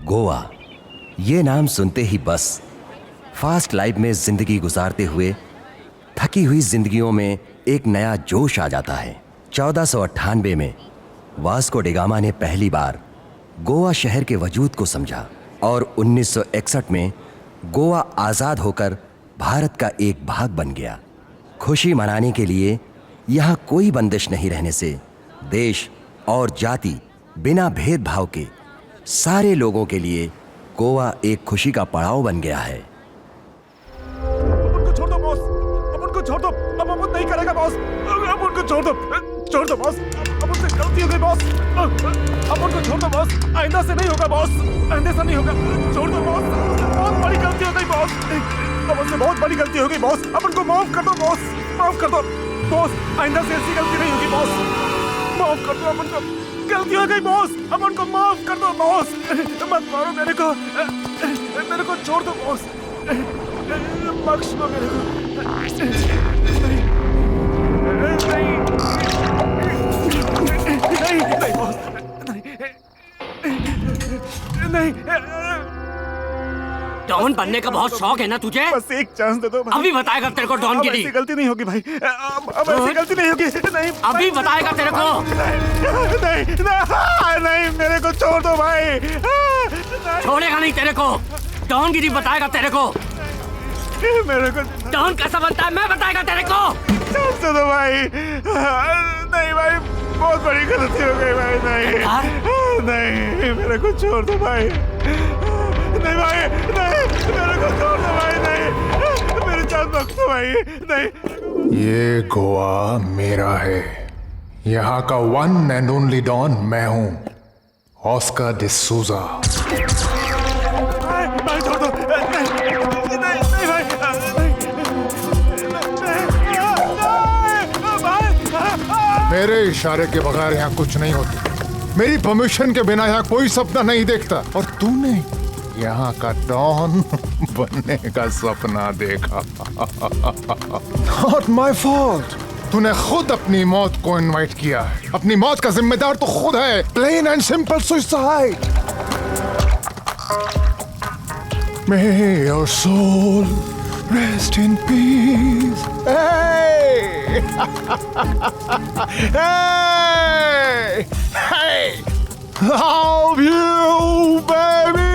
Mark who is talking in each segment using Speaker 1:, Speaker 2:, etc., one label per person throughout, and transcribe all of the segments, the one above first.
Speaker 1: गोवा, ये नाम सुनते ही बस फास्ट लाइफ में जिंदगी गुजारते हुए थकी हुई जिंदगियों में एक नया जोश आ जाता है। 1498 में वास्को डी गामा ने पहली बार गोवा शहर के वजूद को समझा और 1961 में गोवा आज़ाद होकर भारत का एक भाग बन गया। खुशी मनाने के लिए यहाँ कोई बंदिश नहीं रहने से देश और जाति बिना भेदभाव के सारे लोगों के लिए गोवा एक खुशी का पड़ाव बन गया है।
Speaker 2: अपन को छोड़ दो बॉस, अपन को छोड़ दो, अब अपन नहीं करेगा बॉस, अपन को छोड़ दो बॉस, अपन से गलती हो गई बॉस, अपन को छोड़ दो बॉस, आइंदा से नहीं होगा बॉस, आइंदा से नहीं होगा, छोड़ दो बॉस, बहुत बड़ी गलती हो गई बॉस, अपन से बहुत बड़ी गलती हो गई बॉस, अपन को माफ कर दो बॉस, माफ कर दो बॉस, आइंदा से ऐसी गलती नहीं होगी बॉस, माफ कर दो अपन को, गलती हो गई बॉस, अपन को माफ कर दो बॉस, मत मारो मेरे को छोड़ दो बॉस, बख्श दो मेरे को, नहीं बॉस, नहीं
Speaker 3: डॉन बनने का बहुत शौक है ना तुझे?
Speaker 2: बस एक चांस दे दो भाई।
Speaker 3: अभी बताएगा तेरे को डॉन गिरी।
Speaker 2: ऐसी गलती नहीं होगी भाई, अब ऐसी गलती नहीं होगी, नहीं
Speaker 3: अभी बताएगा तेरे को।
Speaker 2: नहीं मेरे को छोड़ दो भाई,
Speaker 3: छोड़ेगा नहीं तेरे को, डॉन गिरी बताएगा तेरे को।
Speaker 2: मेरे को
Speaker 3: डॉन कैसा बनता है मैं बताएगा तेरे को।
Speaker 2: चांस दे दो भाई, नहीं भाई बहुत बड़ी गलती हो गई भाई, नहीं मेरे को छोड़ दो भाई, नहीं भाई, नहीं मेरे को छोड़ दो भाई, नहीं मेरी जान बख्श दो भाई, नहीं।
Speaker 4: ये गोवा मेरा है, यहाँ का वन एंड ओनली डॉन मैं हूँ, ऑस्कर डिसूजा।
Speaker 2: भाई छोड़ दो, नहीं भाई,
Speaker 4: मेरे इशारे के बगैर यहाँ कुछ नहीं होता, मेरी परमिशन के बिना यहाँ कोई सपना नहीं देखता, और तूने यहाँ का डॉन बनने का सपना देखा। Not my fault. तूने खुद अपनी मौत को इनवाइट किया है, अपनी मौत का जिम्मेदार तो खुद है, plain and simple suicide. May your soul rest in peace. Hey! Hey! Hey! Love you, baby!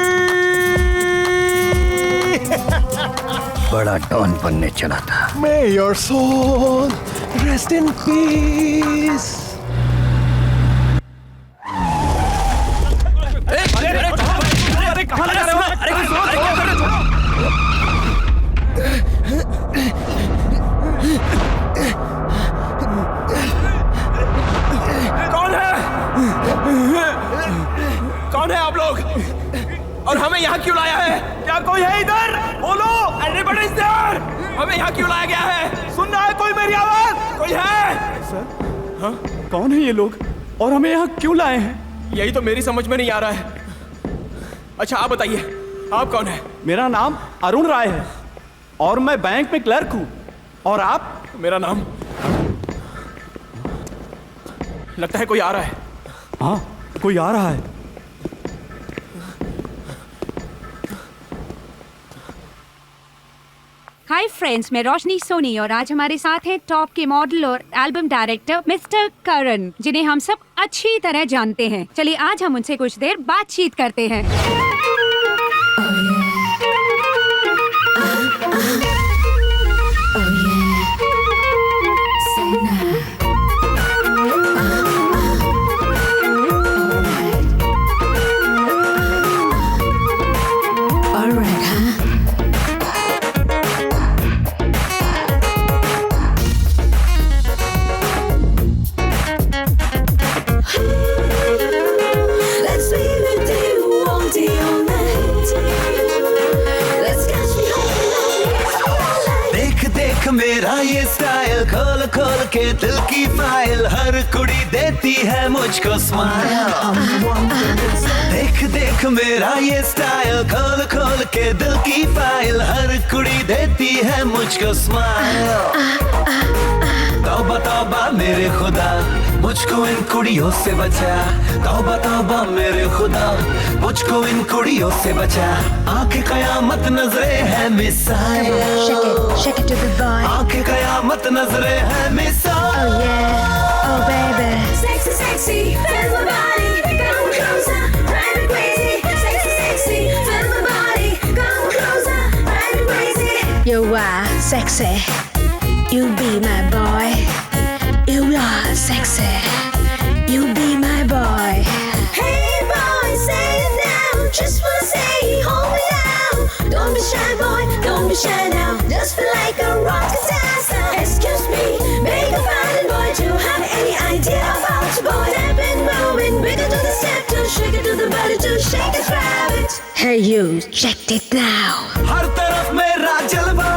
Speaker 1: बड़ा डॉन बनने चला था।
Speaker 4: May your soul rest in peace.
Speaker 2: अरे कहाँ लगा रहे हो? अरे क्या कर रहे हो? कौन है आप लोग? और हमें यहाँ क्यों लाया है? क्या कोई है इधर? बोलो, एवरीबॉडी इज देयर। हमें यहाँ क्यों लाया गया है? सुन रहा है कोई मेरी आवाज? कोई है? सर, हाँ? कौन है ये लोग? और हमें यहाँ क्यों लाए हैं? यही तो मेरी समझ में नहीं आ रहा है। अच्छा आप बताइए, आप कौन है?
Speaker 5: मेरा नाम अरुण राय है और मैं बैंक में क्लर्क हूँ। और आप?
Speaker 2: मेरा नाम, लगता है कोई आ रहा है।
Speaker 5: हाँ, कोई आ रहा है।
Speaker 6: हाय फ्रेंड्स, मैं रोशनी सोनी और आज हमारे साथ हैं टॉप के मॉडल और एल्बम डायरेक्टर मिस्टर करण, जिन्हें हम सब अच्छी तरह जानते हैं। चलिए आज हम उनसे कुछ देर बातचीत करते हैं।
Speaker 7: मेरा ये स्टाइल खोल खोल के दिल की फाइल, हर कुड़ी देती है मुझको स्माइल। देख देख मेरा ये स्टाइल खोल खोल के दिल की फाइल, हर कुड़ी देती है मुझको स्माइल। तौबा तौबा मेरे खुदा, मुझको इन कुड़ियों से बचा। तौबा तौबा मेरे खुदा, मुझको इन कुड़ियों से बचा। आंखें कयामत नजरे है missile,
Speaker 8: Shake it to the boy.
Speaker 7: आंखें कयामत नजरे है missile.
Speaker 8: Oh yeah, oh baby.
Speaker 9: Sexy, sexy, feel my body, come closer, drive me crazy. Sexy, sexy, feel my body, come closer, drive me crazy.
Speaker 8: You are sexy. You be my boy. You are sexy. You be my boy.
Speaker 9: Hey boy, say it now, just wanna say, hold me now. Don't be shy boy, don't be shy now, just feel like a rock star. Excuse me, make a fine boy, do you have any idea about your boy? Step and moving, wiggle to the step, to shake it to the body, to shake it, grab it.
Speaker 8: Hey you, check it now.
Speaker 7: हर तरफ मेरा जलवा,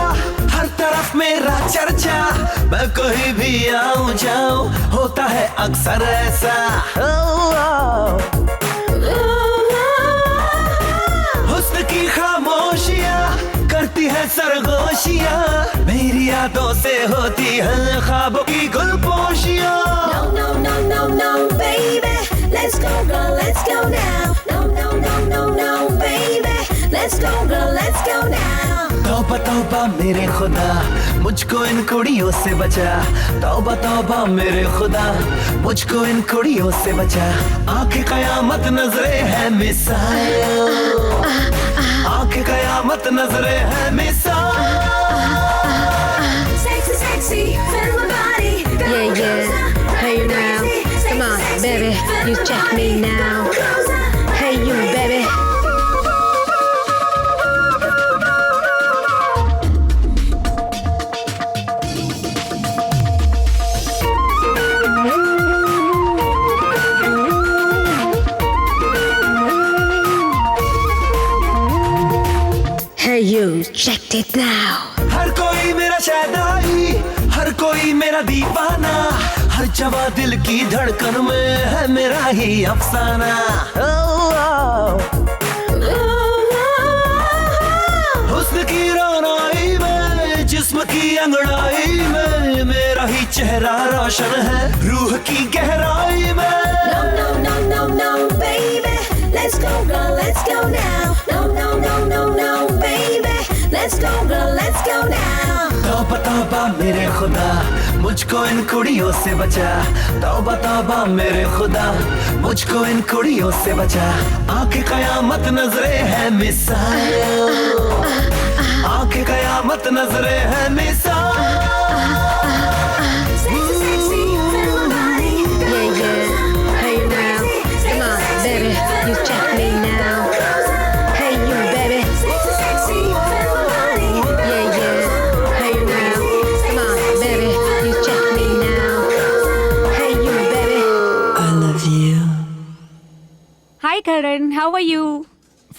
Speaker 7: हर तरफ मेरा चर्चा। मैं कहीं भी आऊं जाऊं, होता है अक्सर ऐसा। हुस्न की खामोशियां करती है सरगोशियां, मेरी यादों से होती है ख्वाबों की गुलपोशियां।
Speaker 9: No, no, no, no, no, baby, let's go girl, let's go now. No, no, no, no, no, baby, let's go girl, let's go now.
Speaker 7: तौबा तौबा मेरे खुदा, मुझको इन कुड़ियों से बचा। तौबा तौबा मेरे खुदा, मुझको इन कुड़ियों से बचा। आंखें कयामत नजरे है मिसाइल, आंखें कयामत नजरे है missile.
Speaker 9: Sexy, sexy, feel my body, come
Speaker 8: Yeah, yeah.
Speaker 9: closer,
Speaker 8: Hey you now.
Speaker 9: crazy.
Speaker 8: Come on,
Speaker 9: Sexy,
Speaker 8: baby.
Speaker 9: feel
Speaker 8: You
Speaker 9: my
Speaker 8: check me
Speaker 9: body,
Speaker 8: now.
Speaker 9: come closer,
Speaker 8: Hey you, baby. Hey you, check it now.
Speaker 7: हर कोई मेरा शहनाई, हर कोई मेरा दीवाना, हर जवा दिल की धड़कन में है मेरा ही अफसाना। हुस्न की रोनाई में, जिस्म की अंगड़ाई में, मेरा ही चेहरा रोशन है रूह की गहराई में।
Speaker 9: No, no, no, no, no, baby, let's go girl, let's go now. No, no, no, no, no, baby, let's go girl, let's go now.
Speaker 7: तौबा तौबा मेरे खुदा, मुझको इन कुड़ियों से बचा। तौबा तौबा मेरे खुदा, मुझको इन कुड़ियों से बचा। आंखें कयामत नजरे है मिसाइल, आंखें कयामत नजरे है missile.
Speaker 9: Sexy, sexy, feel my body,
Speaker 8: Yeah, yeah. Hey you now. Come on, baby. You check me now. Hey you, baby.
Speaker 9: sexy, sexy, feel my body.
Speaker 8: Yeah, yeah. Hey you now. Come on, baby. You check me now. Hey you, baby.
Speaker 7: I love you.
Speaker 6: Hi Karan, how are you?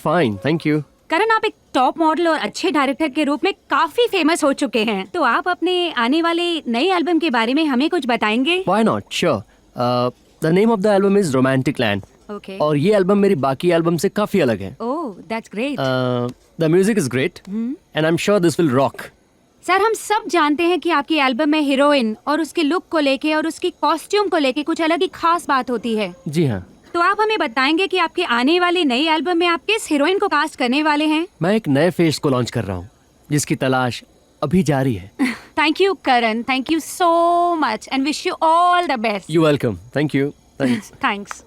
Speaker 5: Fine, thank you.
Speaker 6: Karan, आप एक top model और अच्छे director के रूप में काफी famous हो चुके हैं, तो आप अपने आने वाले नए एल्बम के बारे में हमें कुछ बताएंगे?
Speaker 5: Why not? Sure. The name of the album is Romantic Land.
Speaker 6: Okay.
Speaker 5: और ये एल्बम मेरी बाकी एल्बम से काफी अलग है।
Speaker 6: Oh, that's great.
Speaker 5: The music is great, and I'm sure this will rock.
Speaker 6: Sir, हम सब जानते हैं कि आपकी एल्बम में हीरोइन और उसके लुक को लेके और उसकी कॉस्ट्यूम को लेके कुछ अलग ही खास बात होती है,
Speaker 5: जी हाँ।
Speaker 6: तो आप हमें बताएंगे कि आपके आने वाले नई एल्बम में आप किस हीरोइन को कास्ट करने वाले हैं?
Speaker 5: मैं एक नए फेस को लॉन्च कर रहा हूँ, जिसकी तलाश
Speaker 3: अभी जारी है।
Speaker 6: Thank you Karan, thank you so much and wish you all the best.
Speaker 3: You welcome. Thank you. Thanks.
Speaker 6: Thanks.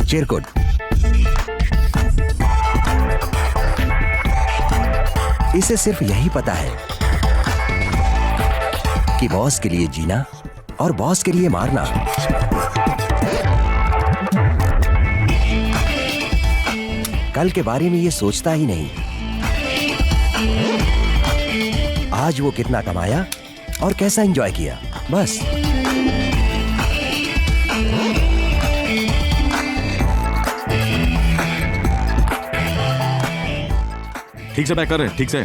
Speaker 1: चिरकुट, इसे सिर्फ यही पता है कि बॉस के लिए जीना और बॉस के लिए मारना। कल के बारे में ये सोचता ही नहीं। आज वो कितना कमाया और कैसा एंजॉय किया, बस।
Speaker 2: ठीक से पैक कर रहे हैं, ठीक से।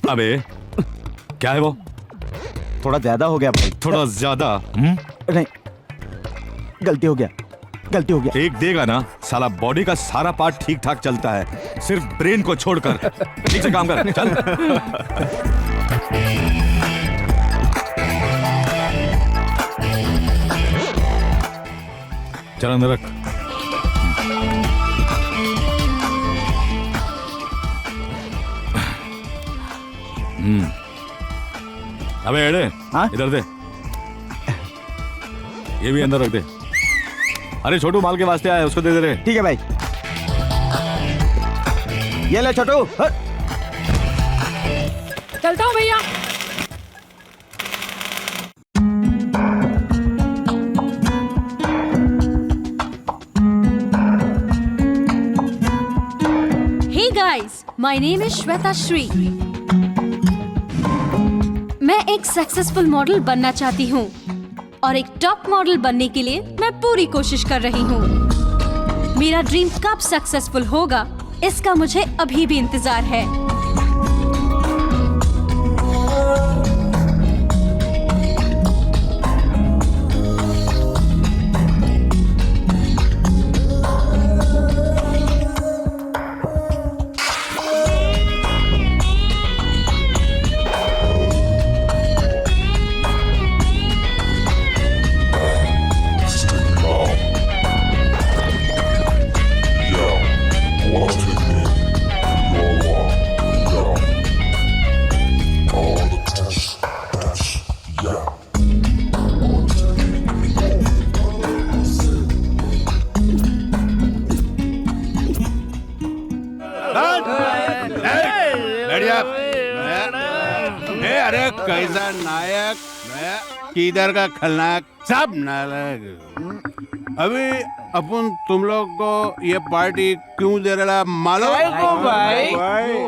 Speaker 2: अबे क्या है वो?
Speaker 5: थोड़ा ज्यादा हो गया भाई।
Speaker 2: थोड़ा ज्यादा?
Speaker 5: नहीं, गलती हो गया।
Speaker 2: एक देगा ना, साला बॉडी का सारा पार्ट ठीक ठाक चलता है, सिर्फ ब्रेन को छोड़कर। ठीक से काम कर, चल। चल अंदर रख। अबे एड़े,
Speaker 5: हाँ?
Speaker 2: इधर दे। ये भी अंदर रख दे। अरे छोटू माल के वास्ते आया, उसको दे दे रे।
Speaker 5: ठीक है भाई, ये ले छोटू।
Speaker 6: चलता हूँ भैया।
Speaker 10: Hey guys, my name is Shweta Shri. मैं एक सक्सेसफुल मॉडल बनना चाहती हूँ और एक टॉप मॉडल बनने के लिए मैं पूरी कोशिश कर रही हूँ। मेरा ड्रीम कब सक्सेसफुल होगा, इसका मुझे अभी भी इंतजार है।
Speaker 11: अरे कैसा नायक, किधर का खलनायक, सब नायक। अभी अपन तुम लोग को ये पार्टी क्यों दे रहा मालूम?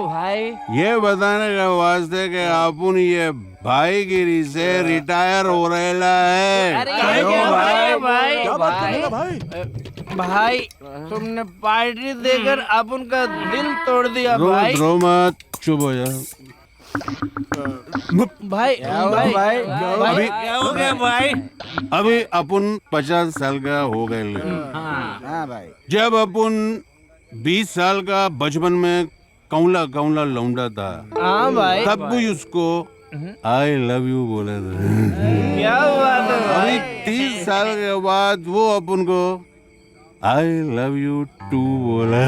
Speaker 11: भाई ये बताने के वास्ते कि अपन ये भाईगिरी से रिटायर हो रहेला है।
Speaker 12: भाई तुमने पार्टी देकर अपन का दिल तोड़ दिया भाई।
Speaker 11: रो मत, चुप हो जा।
Speaker 12: भाई
Speaker 11: अभी
Speaker 12: क्या हो गया भाई?
Speaker 11: अभी अपन 50 साल का हो गए। जब अपन 20 साल का बचपन में कौला कौला लौंडा था,
Speaker 12: भाई
Speaker 11: तब भी उसको आई लव यू बोले थे।
Speaker 12: क्या बात है भाई?
Speaker 11: अभी 30 साल के बाद वो अपन को आई लव यू टू बोला।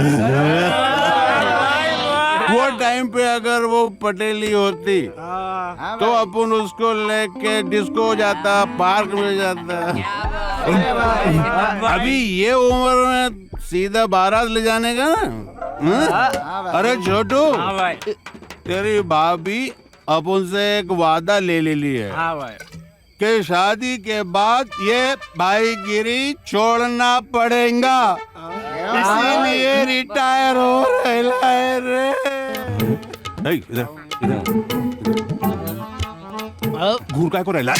Speaker 11: वो टाइम पे अगर वो पटेली होती तो अपन उसको लेके डिस्को जाता, पार्क में जाता। अभी ये उम्र में सीधा बारात ले जाने का ना। अरे छोटू, तेरी भाभी अपन से एक वादा ले ली है कि शादी के बाद ये भाईगिरी छोड़ना पड़ेगा। इसीलिए रिटायर हो रहा है रे। नहीं, इधर घूर काय को रहला।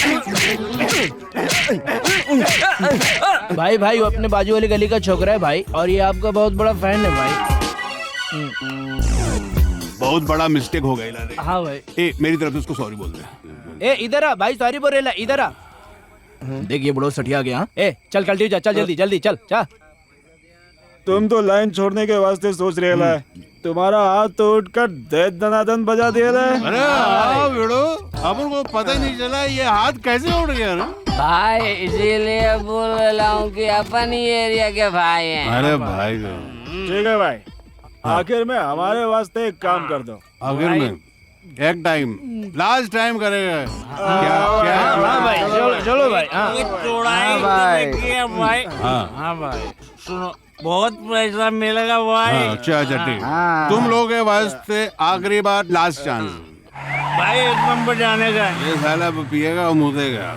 Speaker 12: भाई भाई वो अपने बाजू वाली गली का छोकरा है भाई, और ये आपका बहुत बड़ा फैन है भाई।
Speaker 11: बहुत बड़ा मिस्टेक हो गया रे।
Speaker 12: हाँ भाई।
Speaker 11: ए मेरी तरफ से उसको सॉरी बोल दे।
Speaker 12: ए इधर आ भाई, सॉरी बोल रहा, इधर आ। देखिए बड़ो सटिया गया। ए चल कल्टी जा, चल जल्दी जल्दी चल चल।
Speaker 2: तुम तो लाइन छोड़ने के वास्ते सोच रहे है, तुम्हारा हाथ तो उठकर दे दनादन बजा दिया है।
Speaker 11: अरे हाँ बेड़ो, अपन को पता ही नहीं चला ये हाथ कैसे उड़ गया ना
Speaker 3: भाई, इसीलिए बोल रहा हूँ कि अपन ही एरिया के भाई हैं।
Speaker 11: अरे भाई
Speaker 2: ठीक है भाई, आखिर में हमारे वास्ते एक काम कर दो।
Speaker 11: आखिर में एक टाइम, लास्ट टाइम करेगा। क्या क्या?
Speaker 12: हाँ भाई चलो चलो भाई।
Speaker 3: हाँ भाई। हाँ भाई सुनो, बहुत पैसा मिलेगा भाई।
Speaker 11: अच्छा अच्छा ठीक, तुम लोग के वास्ते आखिरी बार, लास्ट चांस
Speaker 3: भाई, एक नंबर जाने का।
Speaker 11: ये साला पिएगा और मुदेगा।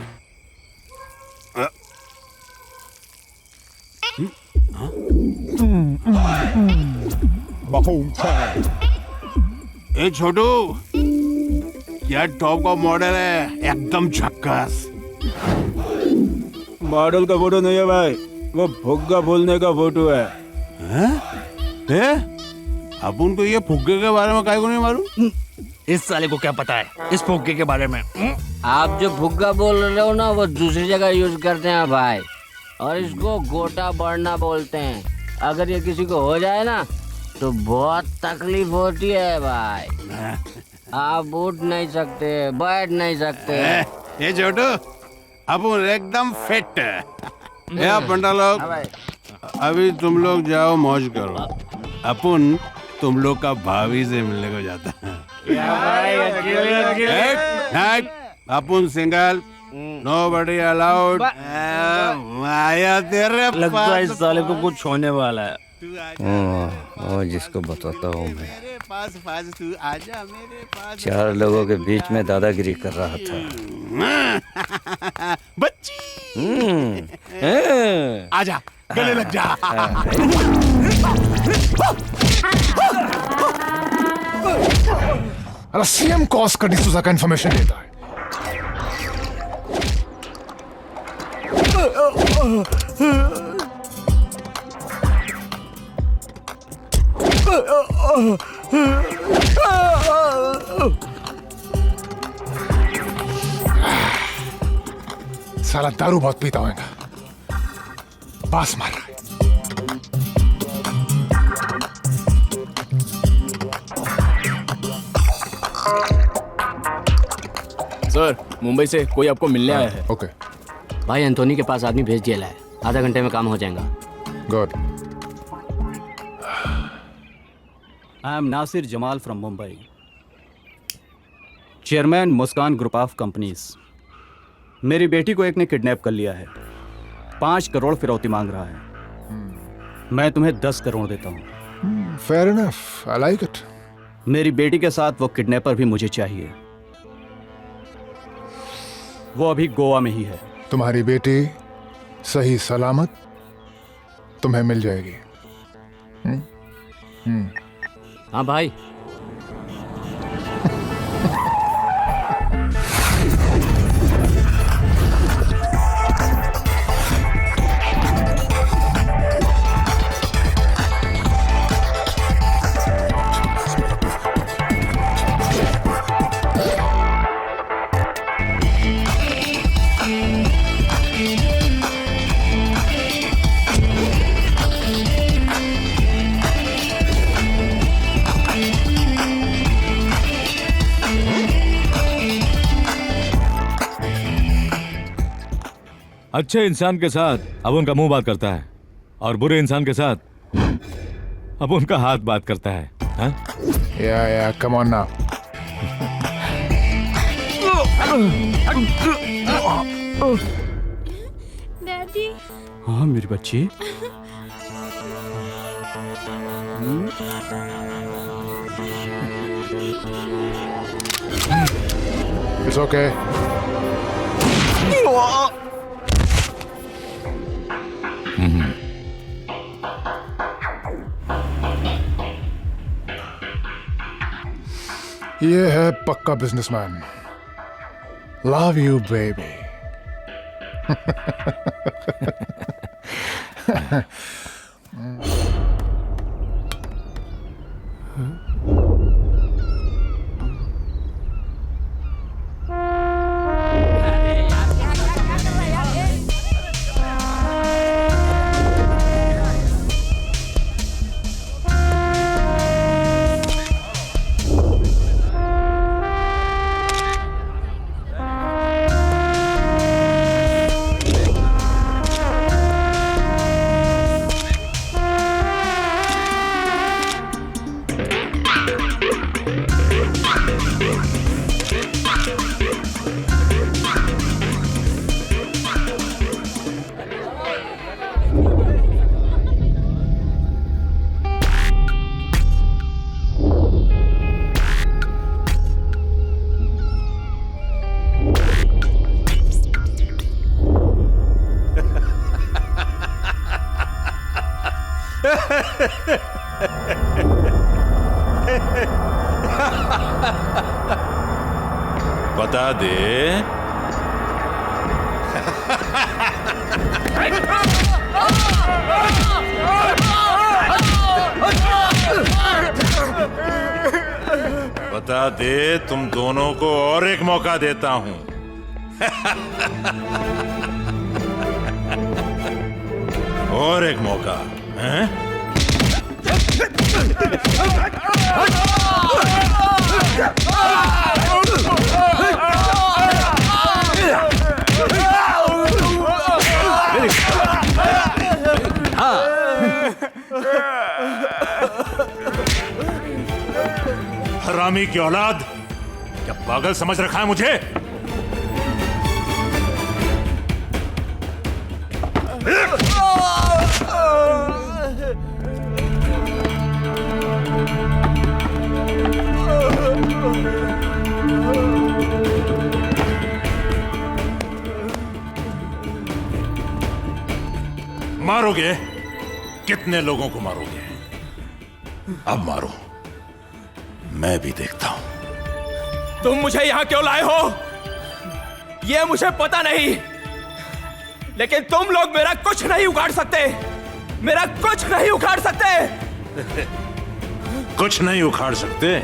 Speaker 11: ए छोटू, क्या टॉप का मॉडल है, एकदम झक्कास।
Speaker 2: मॉडल का फोटो नहीं है भाई, वो फुग्गा बोलने का फोटो है।
Speaker 11: अपन को ये फुग्गे के बारे में काहे को नहीं मालूम?
Speaker 3: इस साले को क्या पता है इस फुग्गे के बारे में? आप जो फुग्गा बोल रहे हो ना, वो दूसरी जगह यूज करते हैं भाई, और इसको गोटा बढ़ना बोलते हैं। अगर ये किसी को हो जाए ना तो बहुत तकलीफ होती है भाई। आप उठ नहीं सकते, बैठ नहीं सकते।
Speaker 11: ये छोटू, अपन एकदम फिट है। या पंडा लोग, अभी तुम लोग जाओ मौज करो, अपन तुम लोग का भाभी से मिलने को जाता है। अपन सिंगल, नोबडी अलाउड। माया तेरे
Speaker 3: लगता है इस साले को कुछ होने वाला है।
Speaker 1: और जिसको बताता हूँ मैं,
Speaker 11: मेरे पास तू आजा मेरे पास।
Speaker 1: 4 लोगों के बीच में दादागिरी कर रहा था।
Speaker 11: बच्ची आजा, गले लग जा।
Speaker 4: अरे सीएम कॉस का डिसूजा का इन्फॉर्मेशन देता है। साला दारू बहुत पीता होगा, बास मार रहा है।
Speaker 12: सर, मुंबई से कोई आपको मिलने आया है।
Speaker 4: ओके
Speaker 3: भाई, एंथोनी के पास आदमी भेज दिया है, आधा घंटे में काम हो जाएगा।
Speaker 4: Good.
Speaker 5: I am Nasir Jamal from Mumbai, chairman Muskan group of companies. मेरी बेटी को एक ने किडनैप कर लिया है, 5 करोड़ फिरौती मांग रहा है। मैं तुम्हें 10 करोड़ देता हूँ।
Speaker 4: Fair enough, I like it.
Speaker 5: मेरी बेटी के साथ वो किडनैपर भी मुझे चाहिए, वो अभी गोवा में ही है।
Speaker 4: तुम्हारी बेटी सही सलामत तुम्हें मिल जाएगी।
Speaker 3: हाँ भाई।
Speaker 13: अच्छे इंसान के साथ अब उनका मुंह बात करता है, और बुरे इंसान के साथ अब उनका हाथ बात करता है। हाँ?
Speaker 4: या कम ऑन नाउ।
Speaker 10: डैडी।
Speaker 5: हाँ मेरी बच्ची।
Speaker 4: It's okay. ये है पक्का बिजनेसमैन। Love you baby.
Speaker 14: बता दे। बता दे, तुम दोनों को और एक मौका देता हूं। और एक मौका, हैं? हरामी की औलाद, क्या पागल समझ रखा है मुझे? मारोगे? कितने लोगों को मारोगे? अब मारो, मैं भी देखता हूं।
Speaker 15: तुम मुझे यहां क्यों लाए हो ये मुझे पता नहीं, लेकिन तुम लोग मेरा कुछ नहीं उखाड़ सकते। मेरा कुछ नहीं उखाड़ सकते।
Speaker 14: कुछ नहीं उखाड़ सकते?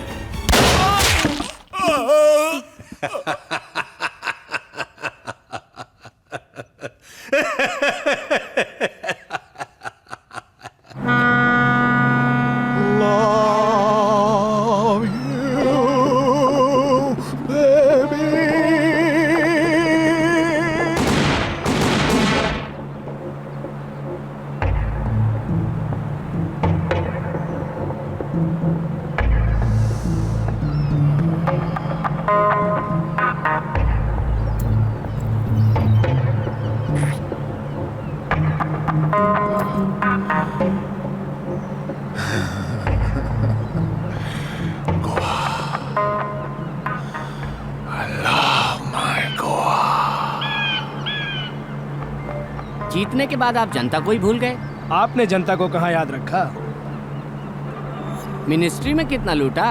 Speaker 3: जीतने के बाद आप जनता को ही भूल गए।
Speaker 12: आपने जनता को कहाँ याद रखा?
Speaker 3: मिनिस्ट्री में कितना लूटा?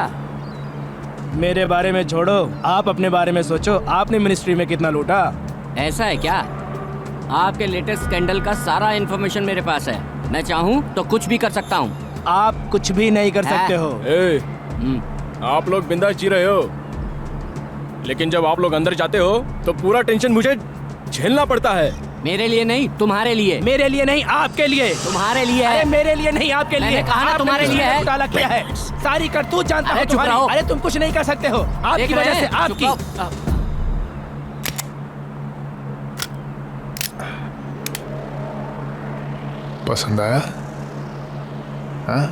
Speaker 12: मेरे बारे में छोड़ो, आप अपने बारे में सोचो। आपने मिनिस्ट्री में कितना लूटा?
Speaker 3: ऐसा है क्या? आपके लेटेस्ट स्कैंडल का सारा इन्फॉर्मेशन मेरे पास है। मैं चाहूँ तो कुछ भी कर सकता हूँ।
Speaker 12: आप कुछ भी नहीं कर सकते हो।
Speaker 15: आप लोग बिंदास जी रहे हो, लेकिन जब आप लोग अंदर जाते हो तो पूरा टेंशन मुझे झेलना पड़ता है।
Speaker 3: मेरे लिए नहीं, तुम्हारे लिए।
Speaker 12: मेरे लिए नहीं, आपके लिए।
Speaker 3: तुम्हारे लिए है।
Speaker 12: अरे मेरे लिए नहीं, आपके लिए।
Speaker 3: मैंने कहा ना तुम्हारे लिए है।
Speaker 12: घोटाला किया है, सारी करतूत जानता हूं तुम्हारी। अरे तुम कुछ नहीं कर सकते हो, आपकी वजह से। आपकी
Speaker 4: पसंद आया? हाँ?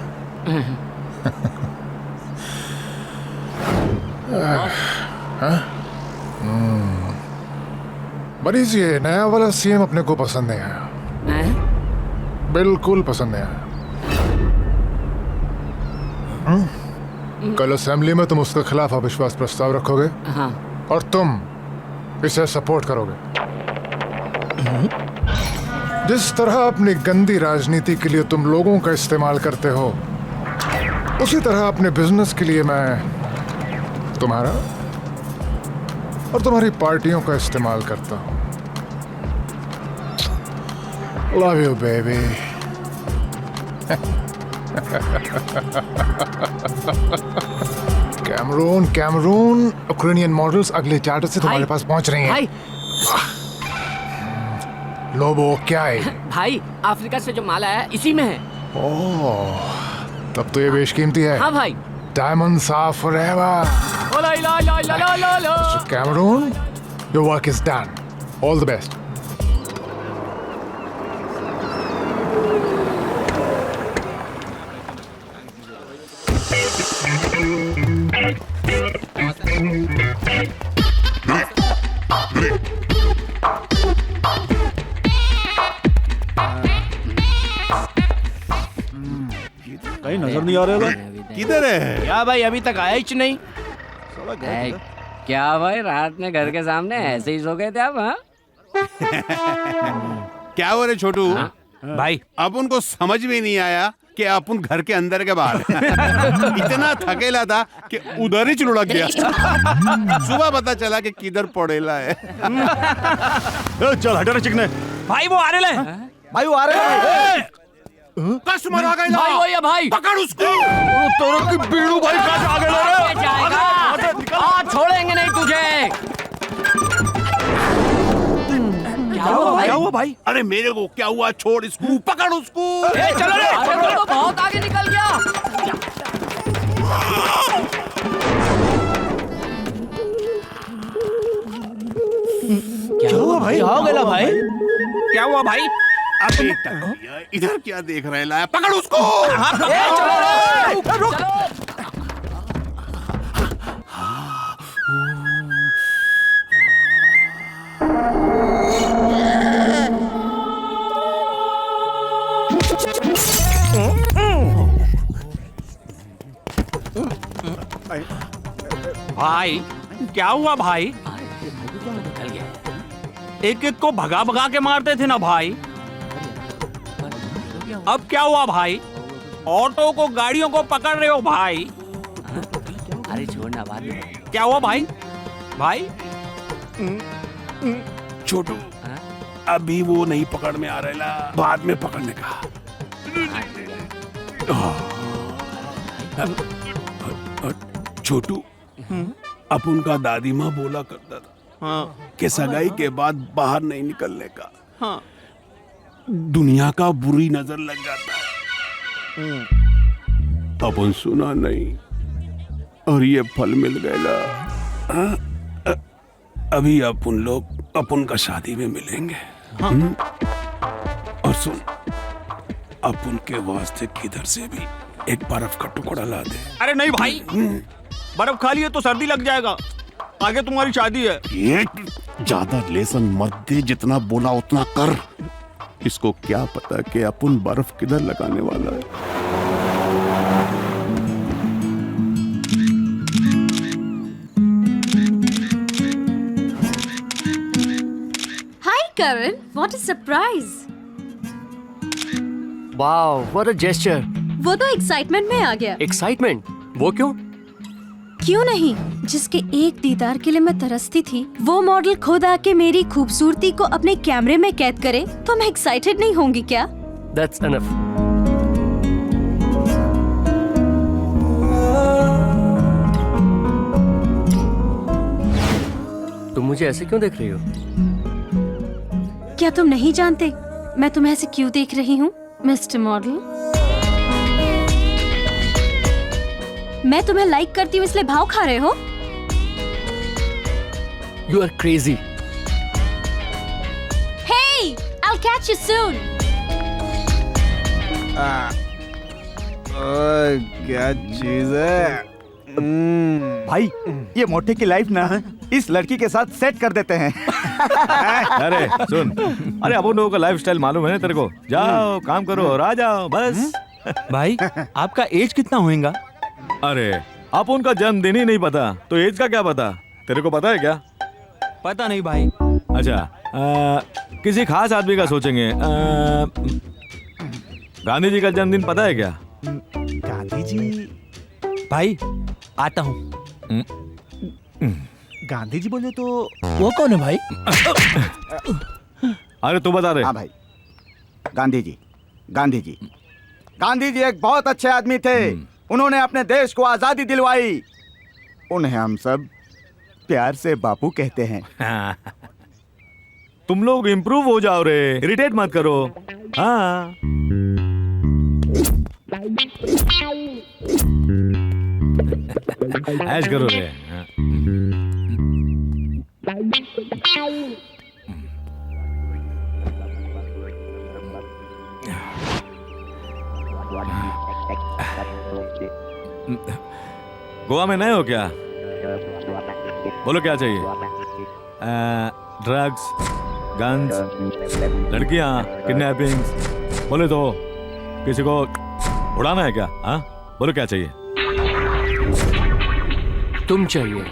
Speaker 4: हाँ? मरीज, ये नया वाला सीएम अपने को पसंद नहीं आया। बिल्कुल पसंद नहीं आया। कल असेंबली में तुम उसके खिलाफ अविश्वास प्रस्ताव रखोगे।
Speaker 3: हाँ।
Speaker 4: और तुम इसे सपोर्ट करोगे। जिस तरह अपनी गंदी राजनीति के लिए तुम लोगों का इस्तेमाल करते हो, उसी तरह अपने बिजनेस के लिए मैं तुम्हारा और तुम्हारी पार्टियों का इस्तेमाल करता हूं। Love you baby. Cameroon Ukrainian models अगले चार्टर से तुम्हारे पास पहुंच रही हैं।
Speaker 3: भाई
Speaker 4: लोबो क्या है?
Speaker 3: भाई अफ्रीका से जो माल आया इसी में है।
Speaker 4: ओह, तब तो ये बेशकीमती है।
Speaker 3: हाँ भाई।
Speaker 4: Diamonds are forever. So Cameroon, your work is done. All the best.
Speaker 2: कहीं नजर नहीं आ रहा है।
Speaker 11: किधर है?
Speaker 12: क्या भाई अभी तक आया ही नहीं?
Speaker 3: क्या भाई रात में घर के सामने ऐसे ही सो गए थे आप? हाँ?
Speaker 11: क्या हो रहे छोटू?
Speaker 12: भाई
Speaker 11: अब उनको समझ में नहीं आया कि अपन घर के अंदर के बाहर इतना थकेला था कि उधर ही लुढ़क गया। सुबह पता चला कि किधर पड़ेला है।
Speaker 2: चल हटा रे चिकने।
Speaker 12: भाई वो आ रहे हैं।
Speaker 2: भाई वो आ रहे हैं।
Speaker 11: कस्टमर आ गए ना।
Speaker 3: भाई वो ये भाई
Speaker 11: पकड़ उसको।
Speaker 2: तोरो की बीड़ू भाई कहां आ गए रे?
Speaker 3: आज छोड़ेंगे नहीं तुझे।
Speaker 12: क्या हुआ भाई?
Speaker 11: अरे मेरे को क्या हुआ? छोड़ इसको, पकड़ उसको।
Speaker 12: चलो रे।
Speaker 3: अरे तो बहुत आगे निकल गया।
Speaker 12: क्या हुआ भाई? क्या हो गया भाई? क्या हुआ भाई?
Speaker 11: अब एक टक इधर क्या देख रहे लाया? पकड़ उसको।
Speaker 12: रुक। भाई क्या हुआ भाई? एक एक को भगा भगा के मारते थे ना भाई। अब क्या हुआ भाई? ऑटो को गाड़ियों को पकड़ रहे हो भाई।
Speaker 3: अरे छोड़ना बाद में।
Speaker 12: क्या हुआ भाई? भाई
Speaker 11: छोटू अभी वो नहीं पकड़ में आ रहा, बाद में पकड़ने का। छोटू अपन का दादी माँ बोला करता था कि सगाई के बाद बाहर नहीं निकलने का।
Speaker 12: हाँ।
Speaker 11: दुनिया का बुरी नजर लग जाता है। अपन सुना नहीं और ये फल मिल गया। अभी अपन लोग अपन का शादी में मिलेंगे। और सुन, अपन के वास्ते किधर से भी एक बर्फ का टुकड़ा ला दे।
Speaker 12: अरे नहीं भाई, बर्फ खा लिए तो सर्दी लग जाएगा। आगे तुम्हारी शादी है।
Speaker 11: ये ज्यादा लेसन मत दे, जितना बोला उतना कर। इसको क्या पता कि अपन बर्फ किधर लगाने वाला है।
Speaker 10: Hi Karan, what a surprise.
Speaker 3: Wow, what a gesture.
Speaker 10: वो तो एक्साइटमेंट में आ गया।
Speaker 3: एक्साइटमेंट? वो क्यों?
Speaker 10: क्यों नहीं, जिसके एक दीदार के लिए मैं तरसती थी, वो मॉडल खुद आके मेरी खूबसूरती को अपने कैमरे में कैद करे तो मैं एक्साइटेड नहीं होंगी क्या?
Speaker 3: That's enough. तुम मुझे ऐसे क्यों देख रही हो?
Speaker 10: क्या तुम नहीं जानते मैं तुम्हें ऐसे क्यों देख रही हूँ मिस्टर मॉडल? मैं तुम्हें लाइक करती हूँ इसलिए भाव खा रहे हो?
Speaker 3: You are crazy.
Speaker 10: Hey, I'll catch you soon.
Speaker 12: क्या चीज है? भाई ये मोटे की लाइफ ना इस लड़की के साथ सेट कर देते हैं।
Speaker 13: अरे सुन, अरे अपन लोगों का लाइफस्टाइल मालूम है तेरे को। जाओ काम करो और आ जाओ बस।
Speaker 12: भाई आपका एज कितना होएगा?
Speaker 13: अरे आप उनका जन्मदिन ही नहीं पता तो एज का क्या पता? तेरे को पता है क्या?
Speaker 12: पता नहीं भाई।
Speaker 13: अच्छा किसी खास आदमी का सोचेंगे। गांधी जी का जन्मदिन पता है क्या?
Speaker 12: गांधी जी? भाई आता हूँ। गांधी जी बोले तो वो कौन है भाई?
Speaker 13: अरे तू बता रहे।
Speaker 12: हाँ भाई, गांधी जी। गांधी जी एक बहुत अच्छे आदमी थे। उन्होंने अपने देश को आजादी दिलवाई। उन्हें हम सब प्यार से बापू कहते हैं।
Speaker 13: तुम लोग इम्प्रूव हो जाओ रे, इरिटेट मत करो। हाँ ऐश करो रे। गोवा में नए हो क्या? बोलो क्या चाहिए? ड्रग्स, गन्स, लड़कियां, किडनैपिंग? बोले तो किसी को उड़ाना है क्या? हाँ बोलो क्या चाहिए?
Speaker 3: तुम चाहिए।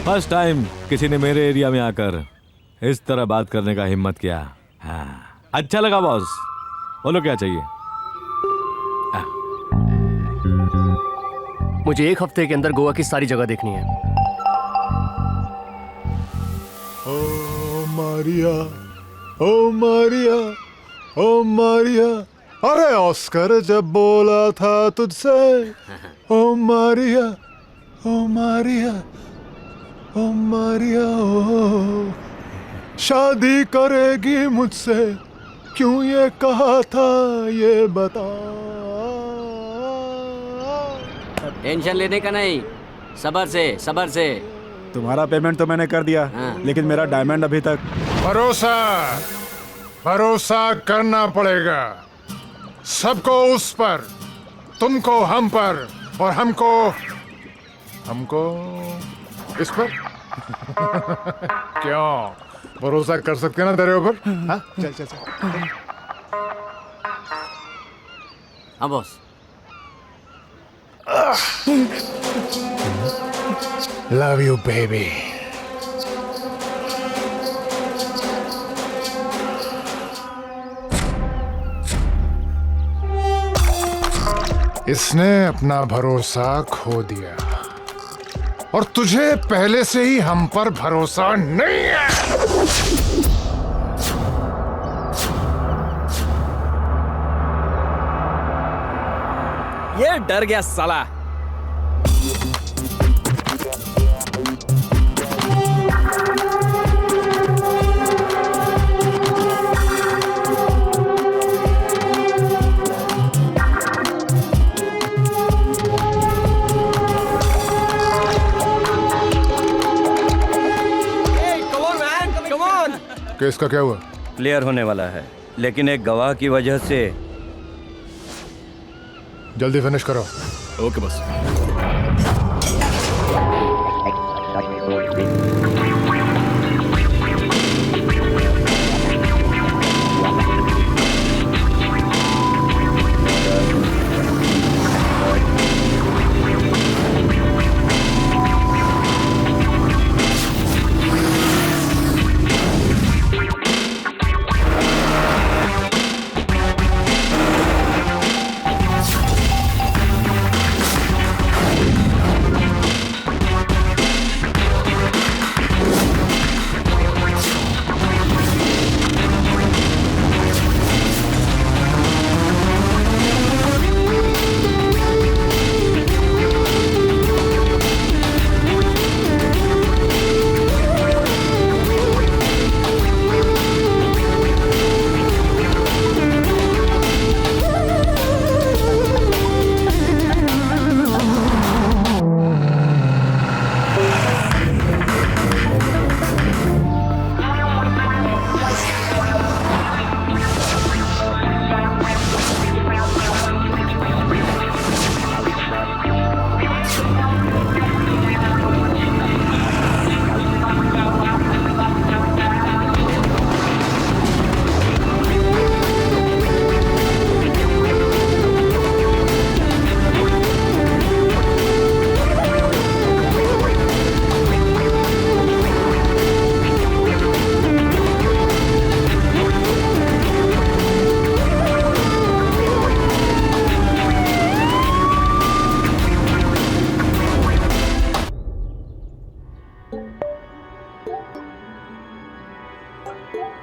Speaker 13: फर्स्ट टाइम किसी ने मेरे एरिया में आकर इस तरह बात करने का हिम्मत किया। हाँ अच्छा लगा बॉस। बोलो क्या चाहिए?
Speaker 3: मुझे 1 हफ्ते के अंदर गोवा की सारी जगह देखनी है।
Speaker 4: ओ मारिया, ओ मारिया, ओ मारिया। अरे ऑस्कर जब बोला था तुझसे, ओ मारिया, ओ मारिया, ओ मारिया, ओ शादी करेगी मुझसे, क्यों ये कहा था ये बता।
Speaker 3: टेंशन लेने का नहीं, सबर से सबर से।
Speaker 12: तुम्हारा पेमेंट तो मैंने कर दिया, लेकिन मेरा डायमंड अभी तक।
Speaker 4: भरोसा करना पड़ेगा सबको उस पर, तुमको हम पर और हमको इस पर। क्यों भरोसा कर सकते ना तेरे ऊपर? हाँ चल चल चल।
Speaker 3: हाँ बॉस।
Speaker 4: Love you, baby. इसने अपना भरोसा खो दिया और तुझे पहले से ही हम पर भरोसा नहीं है।
Speaker 15: ये डर गया साला।
Speaker 4: केस का क्या हुआ?
Speaker 16: क्लियर होने वाला है, लेकिन एक गवाह की वजह से।
Speaker 4: जल्दी फिनिश करो।
Speaker 13: ओके बस।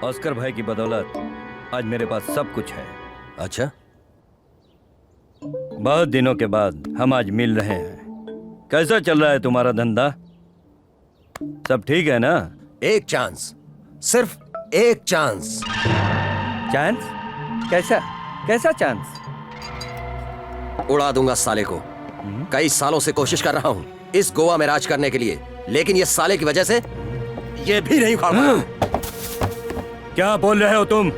Speaker 16: ऑस्कर भाई की बदौलत आज मेरे पास सब कुछ है।
Speaker 1: अच्छा,
Speaker 16: बहुत दिनों के बाद हम आज मिल रहे हैं। कैसा चल रहा है तुम्हारा धंधा? सब ठीक है ना?
Speaker 1: एक चांस, सिर्फ एक चांस।
Speaker 16: चांस? कैसा कैसा चांस?
Speaker 1: उड़ा दूंगा साले को। कई सालों से कोशिश कर रहा हूं इस गोवा में राज करने के लिए, लेकिन ये साले की वजह से ये भी नहीं उखाड़ पाया।
Speaker 16: क्या बोल रहे हो तुम?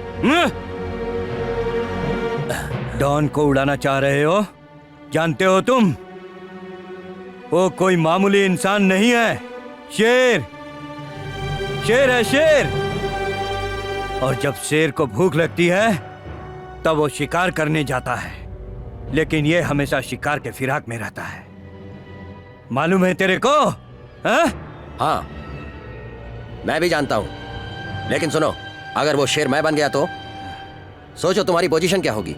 Speaker 16: डॉन को उड़ाना चाह रहे हो? जानते हो तुम, वो कोई मामूली इंसान नहीं है। शेर, शेर है शेर। और जब शेर को भूख लगती है तब वो शिकार करने जाता है, लेकिन ये हमेशा शिकार के फिराक में रहता है। मालूम है तेरे को?
Speaker 1: हाँ, मैं भी जानता हूं, लेकिन सुनो, अगर वो शेर मैं बन गया तो सोचो तुम्हारी पोजीशन क्या होगी।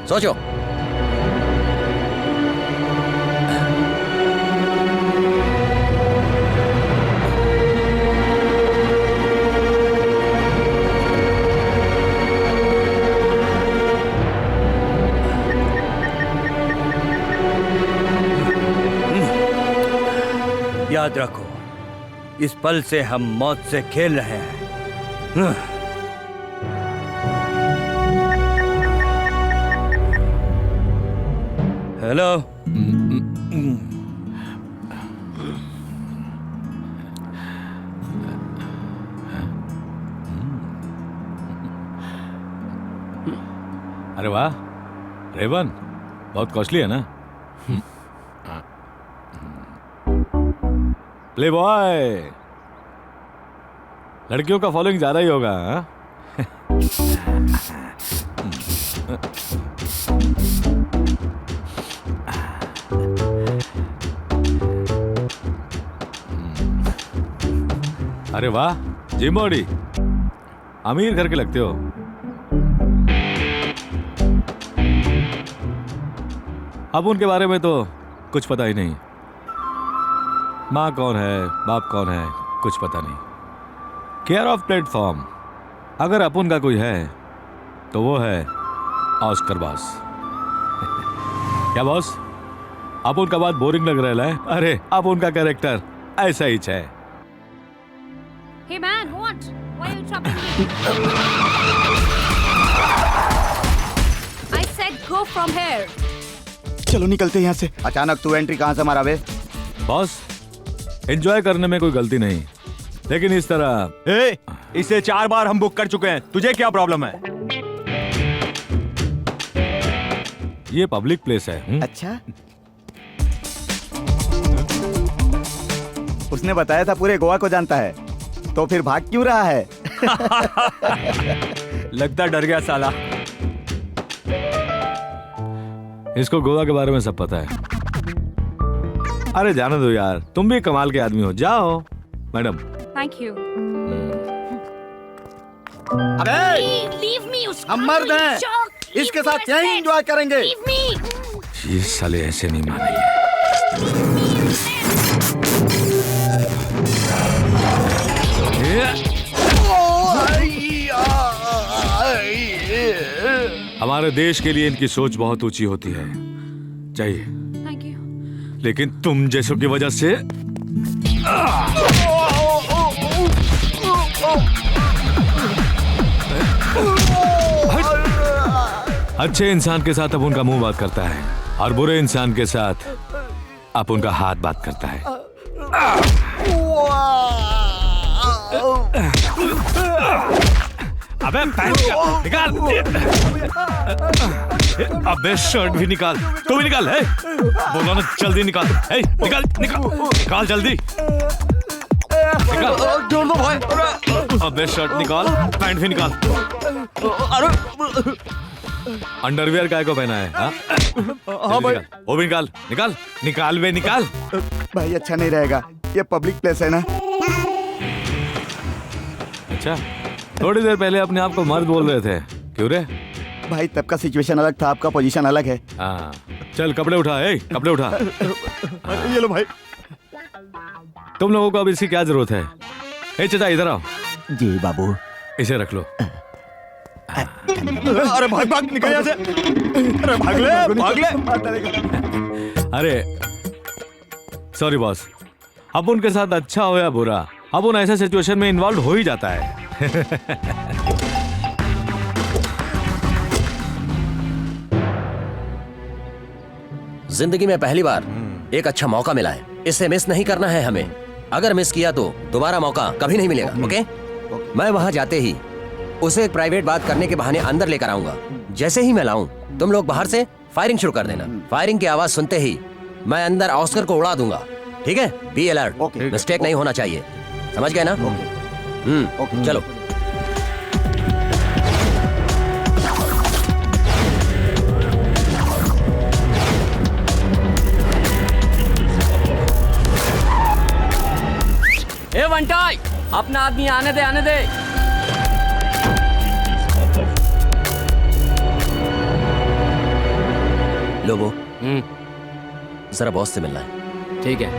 Speaker 1: सोचो।
Speaker 16: याद रखो, इस पल से हम मौत से खेल रहे हैं। हेलो।
Speaker 13: अरे वाह रेवन, बहुत कॉस्टली है ना? प्ले बॉय, लड़कियों का फॉलोइंग ज्यादा ही होगा। अरे वाह जिम बॉडी, अमीर घर के लगते हो। अब उनके बारे में तो कुछ पता ही नहीं। माँ कौन है, बाप कौन है, कुछ पता नहीं। केयर ऑफ प्लेटफॉर्म, अगर अपुन का कोई है तो वो है ऑस्कर बॉस। क्या बॉस, अपुन का बात बोरिंग लग रहा है? अरे अपुन का कैरेक्टर ऐसा ही है।
Speaker 6: Hey man, what? Why are you troubling me? I said go from here.
Speaker 12: चलो निकलते यहाँ से। अचानक तू एंट्री कहाँ से मारा बे?
Speaker 13: बॉस, एंजॉय करने में कोई गलती नहीं, लेकिन इस तरह
Speaker 15: इसे 4 बार हम बुक कर चुके हैं, तुझे क्या प्रॉब्लम है?
Speaker 13: ये पब्लिक प्लेस है।
Speaker 12: अच्छा, उसने बताया था पूरे गोवा को जानता है, तो फिर भाग क्यों रहा है?
Speaker 15: लगता डर गया साला।
Speaker 13: इसको गोवा के बारे में सब पता है। अरे जाने दो यार, तुम भी कमाल के आदमी हो। जाओ मैडम।
Speaker 6: Thank you.
Speaker 12: अबे
Speaker 6: Leave me,
Speaker 12: हम मर्द हैं, इसके साथ यहीं एंजॉय करेंगे।
Speaker 6: Leave me.
Speaker 13: ये साले ऐसे नहीं मानेंगे। हमारे देश के लिए इनकी सोच बहुत ऊंची होती है, चाहिए।
Speaker 6: Thank you.
Speaker 13: लेकिन तुम जैसों की वजह से अच्छे इंसान के साथ अब उनका मुंह बात करता है और बुरे इंसान के साथ अब उनका हाथ बात करता है। अबे पैंट निकाल, अबे शर्ट भी निकाल, तू भी निकाल। है बोलो ना, जल्दी निकाल। है निकाल निकाल निकाल जल्दी निकाल। जोड़ दो भाई। अबे शर्ट निकाल, पैंट भी निकाल। अरे अंडरवियर काय को पहना है? हाँ भाई, वो भी निकाल निकाल निकाल वे निकाल।
Speaker 12: भाई अच्छा नहीं रहेगा, ये पब्लिक प्लेस है ना।
Speaker 13: अच्छा, थोड़ी देर पहले अपने आप को मर्द बोल रहे थे, क्यों रे?
Speaker 12: भाई तब का सिचुएशन अलग था, आपका पोजीशन अलग है।
Speaker 13: हाँ चल कपड़े उठा, कपड़े उठा।
Speaker 12: ये लो भाई।
Speaker 13: तुम लोगों को अब इसकी क्या जरूरत है? चचा इधर आओ।
Speaker 12: जी बाबू।
Speaker 13: इसे रख लो।
Speaker 12: अरे भाग भाग निकल यहाँ से। अरे भाग ले।
Speaker 13: अरे सॉरी बॉस, अब उनके साथ अच्छा हो या बुरा, अब उन ऐसे सिचुएशन में इन्वॉल्व हो ही जाता है।
Speaker 1: जिंदगी में पहली बार एक अच्छा मौका मिला है, इसे मिस नहीं करना है हमें। अगर मिस किया तो दोबारा मौका कभी नहीं मिलेगा। ओके? मैं वहां जाते ही उसे एक प्राइवेट बात करने के बहाने अंदर लेकर आऊंगा। जैसे ही मैं लाऊं, तुम लोग बाहर से फायरिंग शुरू कर देना। फायरिंग की आवाज सुनते ही मैं अंदर ऑस्कर को उड़ा दूंगा। ठीक है? बी अलर्ट, मिस्टेक नहीं होना चाहिए। समझ गए ना? चलो।
Speaker 3: ए वंटाई, अपना आदमी आने दे, आने दे।
Speaker 1: लोबो, जरा बॉस से मिलना है।
Speaker 3: ठीक है।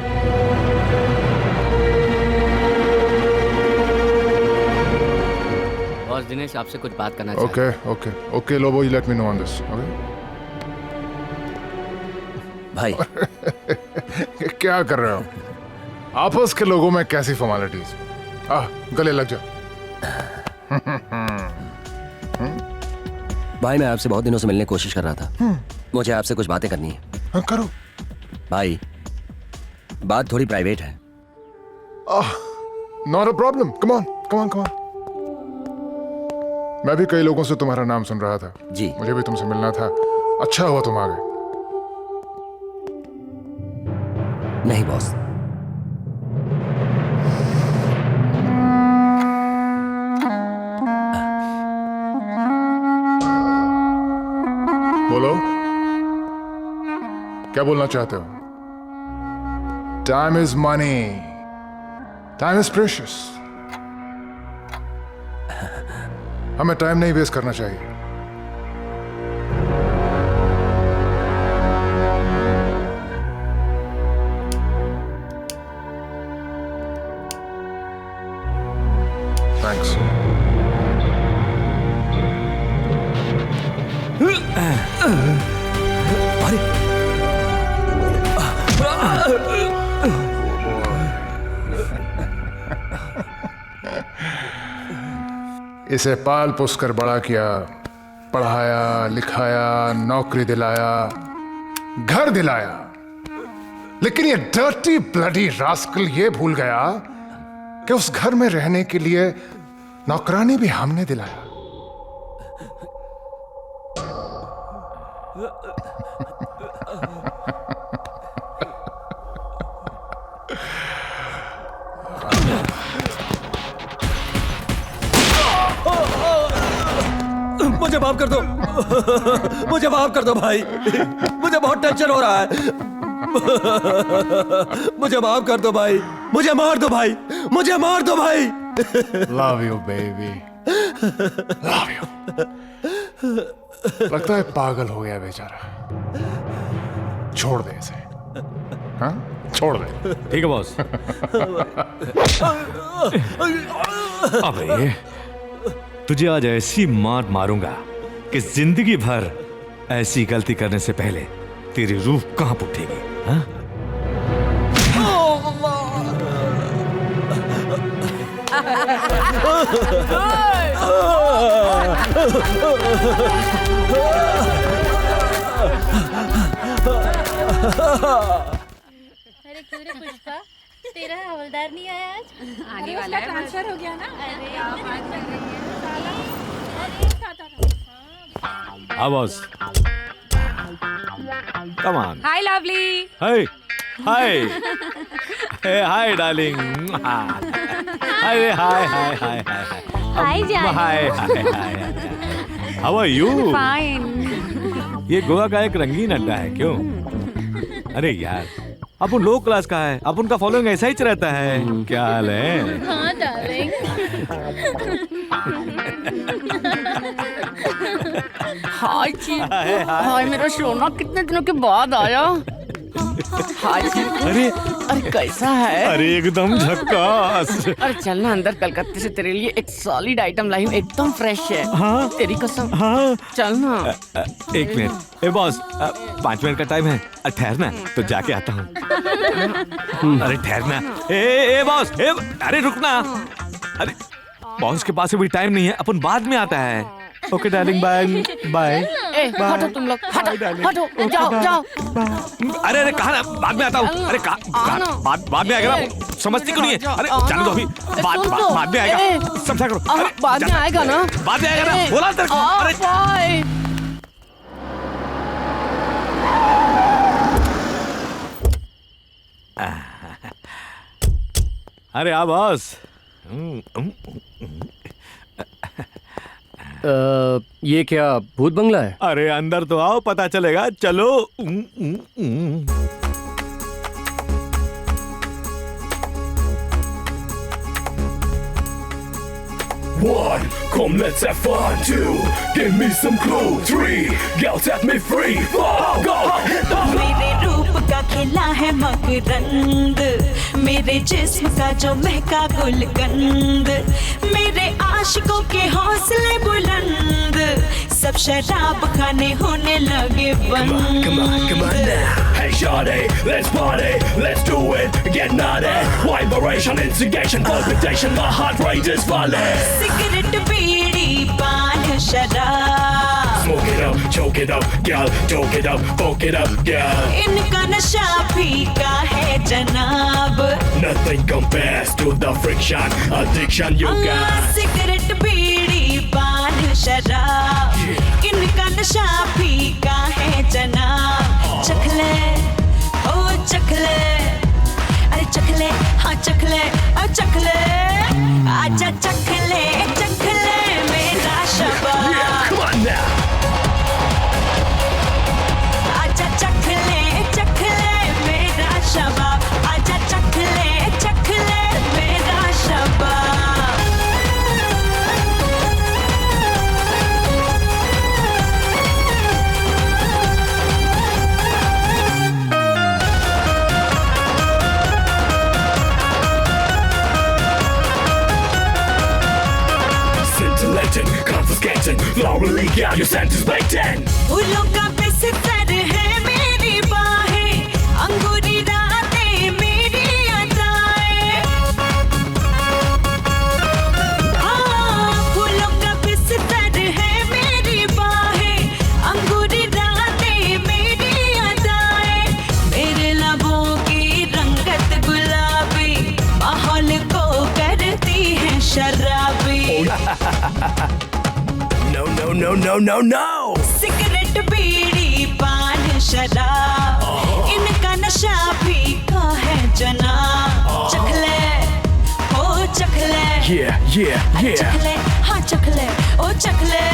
Speaker 3: बॉस दिनेश आपसे कुछ बात करना चाहता
Speaker 4: Okay, okay, okay, Lobo, you let me know on this. Okay?
Speaker 1: भाई
Speaker 4: क्या कर रहे हो? आपस के लोगों में कैसी फॉर्मेलिटीज? गले लग जा।
Speaker 1: भाई मैं आपसे बहुत दिनों से मिलने की कोशिश कर रहा था। मुझे आपसे कुछ बातें करनी है।
Speaker 4: हाँ, करो।
Speaker 1: भाई बात थोड़ी प्राइवेट है।
Speaker 4: Not a problem. Come on, come on, come on. मैं भी कई लोगों से तुम्हारा नाम सुन रहा था।
Speaker 1: जी।
Speaker 4: मुझे भी तुमसे मिलना था। अच्छा हुआ तुम आ गए।
Speaker 1: नहीं बॉस,
Speaker 4: बोलो, क्या बोलना चाहते हो? Time is money, time is precious. हमें टाइम नहीं वेस्ट करना चाहिए। थैंक्स। इसे पाल पोस कर बड़ा किया, पढ़ाया लिखाया, नौकरी दिलाया, घर दिलाया, लेकिन ये डर्टी ब्लडी रास्कल ये भूल गया कि उस घर में रहने के लिए नौकरानी भी हमने दिलाया।
Speaker 16: मुझे माफ कर दो। मुझे माफ कर दो भाई, मुझे बहुत टेंशन हो रहा है। मुझे माफ कर दो भाई, मुझे मार दो भाई, मुझे मार दो भाई।
Speaker 4: Love you, baby. Love you. लगता है पागल हो गया बेचारा। छोड़ दे इसे। हाँ? छोड़ दे।
Speaker 13: ठीक है बॉस। अबे तुझे आज ऐसी मार मारूंगा कि जिंदगी भर ऐसी गलती करने से पहले तेरी रूह कांप उठेगी। हाँ?
Speaker 17: अरे क्यों रे पुष्पा, तेरा हवलदार नहीं आया आज?
Speaker 6: आने वाला है,
Speaker 17: ट्रांसफर हो गया ना? अरे
Speaker 6: आप बात कर रही हैं।
Speaker 13: हाँ boss, come on.
Speaker 6: Hi lovely.
Speaker 13: Hi hi hi darling. Hi hi hi hi hi
Speaker 17: hi जान।
Speaker 13: Hi hi hi. How are you?
Speaker 6: Fine.
Speaker 13: ये गोवा का एक रंगीन अड्डा है क्यों? अरे यार अपन लो क्लास का है, अपन का फॉलोइंग ऐसा ही रहता है। क्या हाल है?
Speaker 17: हाँ डार्लिंग।
Speaker 3: हाय जी, हाय मेरा सोना, कितने दिनों के बाद आया। अरे अरे कैसा है?
Speaker 14: अरे एकदम झक्कास।
Speaker 3: अरे चलना अंदर, कलकत्ते से तेरे लिए एक सॉलिड आइटम लाई हूँ, एकदम फ्रेश है।
Speaker 13: हाँ
Speaker 3: तेरी कसम।
Speaker 13: हाँ
Speaker 3: चलना।
Speaker 13: एक मिनट। ए बॉस, 5 मिनट का टाइम है, ठहरना तो जाके आता हूँ। अरे ठहरना। ए बॉस, अरे रुकना। अरे बॉस के पास अभी टाइम नहीं है, अपन बाद में आता है। Okay darling, bye bye.
Speaker 3: हटो तुम लोग, हटो हटो, जाओ जाओ।
Speaker 13: अरे अरे कहा ना, बाद में आता हूँ। अरे बाद में आएगा ना, समझती क्यों नहीं है? अरे जाने दो, अभी बाद में आएगा, समझा करो।
Speaker 3: बाद में आएगा ना,
Speaker 13: बाद में आएगा ना, बोला तेरे को। अरे अरे आ बॉस।
Speaker 18: ये क्या भूत बंगला है?
Speaker 13: अरे अंदर तो आओ, पता चलेगा। चलो।
Speaker 19: One, come let's have fun. Two, give me some clue. Three, girl set me free. Four, go hit the
Speaker 9: मेरे रूप का खिला है मकरंद, मेरे जिस्म का जो महका गुलकंद, मेरे आशिकों के हौसले बुलंद, सब शराब खाने होने लगे बंद।
Speaker 19: Come on now. Hey shawty, let's party, let's do it, get naughty. Vibration, instigation, palpitation, my heart rate is falling.
Speaker 9: Cigarette bidi paan शराब,
Speaker 19: Smoke it up, choke it up, girl, choke it up, fuck it up, girl.
Speaker 9: इनका नशा फीका है जनाब,
Speaker 19: Nothing compares to the friction, addiction you got.
Speaker 9: Cigarette bidi paan शराब, इनका नशा फीका है जनाब। चखले ओ चखले, अरे चखले, हाँ चखले, ओ चखले, आजा चखले चखले मेरा शबाब।
Speaker 19: Come on now.
Speaker 9: आजा चखले चखले मेरा शबाब, आजा चखले चखले मेरा शबाब।
Speaker 19: Scintillating, confiscating, thoroughly got your sentence baked in.
Speaker 9: फूलों का बिस्तर है मेरी बाहें, अंगूरी रातें मेरी अदाएं। हाँ, फूलों का बिस्तर है मेरी बाहें, अंगूरी रातें मेरी अदाएं। मेरे लबों की रंगत गुलाबी, माहौल को करती है शराबी।
Speaker 19: No, no, no, no, no, no.
Speaker 9: Cigarette bidi paan शराब, इनका नशा फीका है जनाब। चखले ओ चखले,
Speaker 19: Yeah.
Speaker 9: चखले हाँ चखले ओ चखले,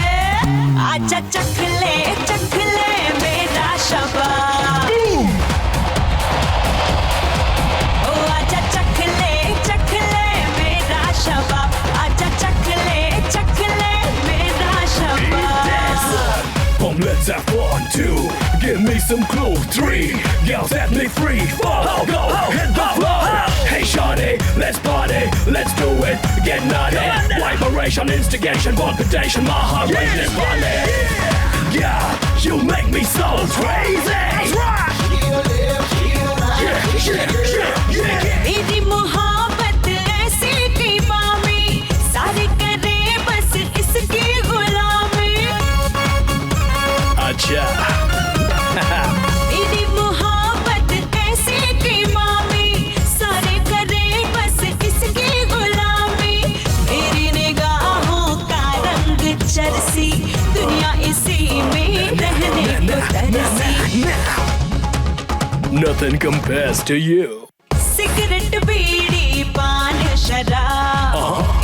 Speaker 9: आजा चखले चखले मेरा शबाब। ओ आजा चखले चखले मेरा शबाब, आजा चखले चखले मेरा शबाब।
Speaker 19: Come let's have fun. Two, give me some clue. Three, girl set me free. Four, go hit the floor. Hey shawty, let's party, let's do it, get naughty. Vibration, instigation, palpitation, my heart rate is falling. Yeah, you make me so crazy. That's right. Yeah.
Speaker 9: मेरी मोहब्बत ऐसी की बामी, सारे करे बस इसकी गुलामी।
Speaker 19: Acha.
Speaker 9: मेरी मोहब्बत ऐसी की मामी, सारे करे बस इसकी गुलामी। मेरी निगाहों का रंग चरसी, दुनिया इसी में रहने को तरसी।
Speaker 19: Nothing compares to you.
Speaker 9: Cigarette bidi paan शराब,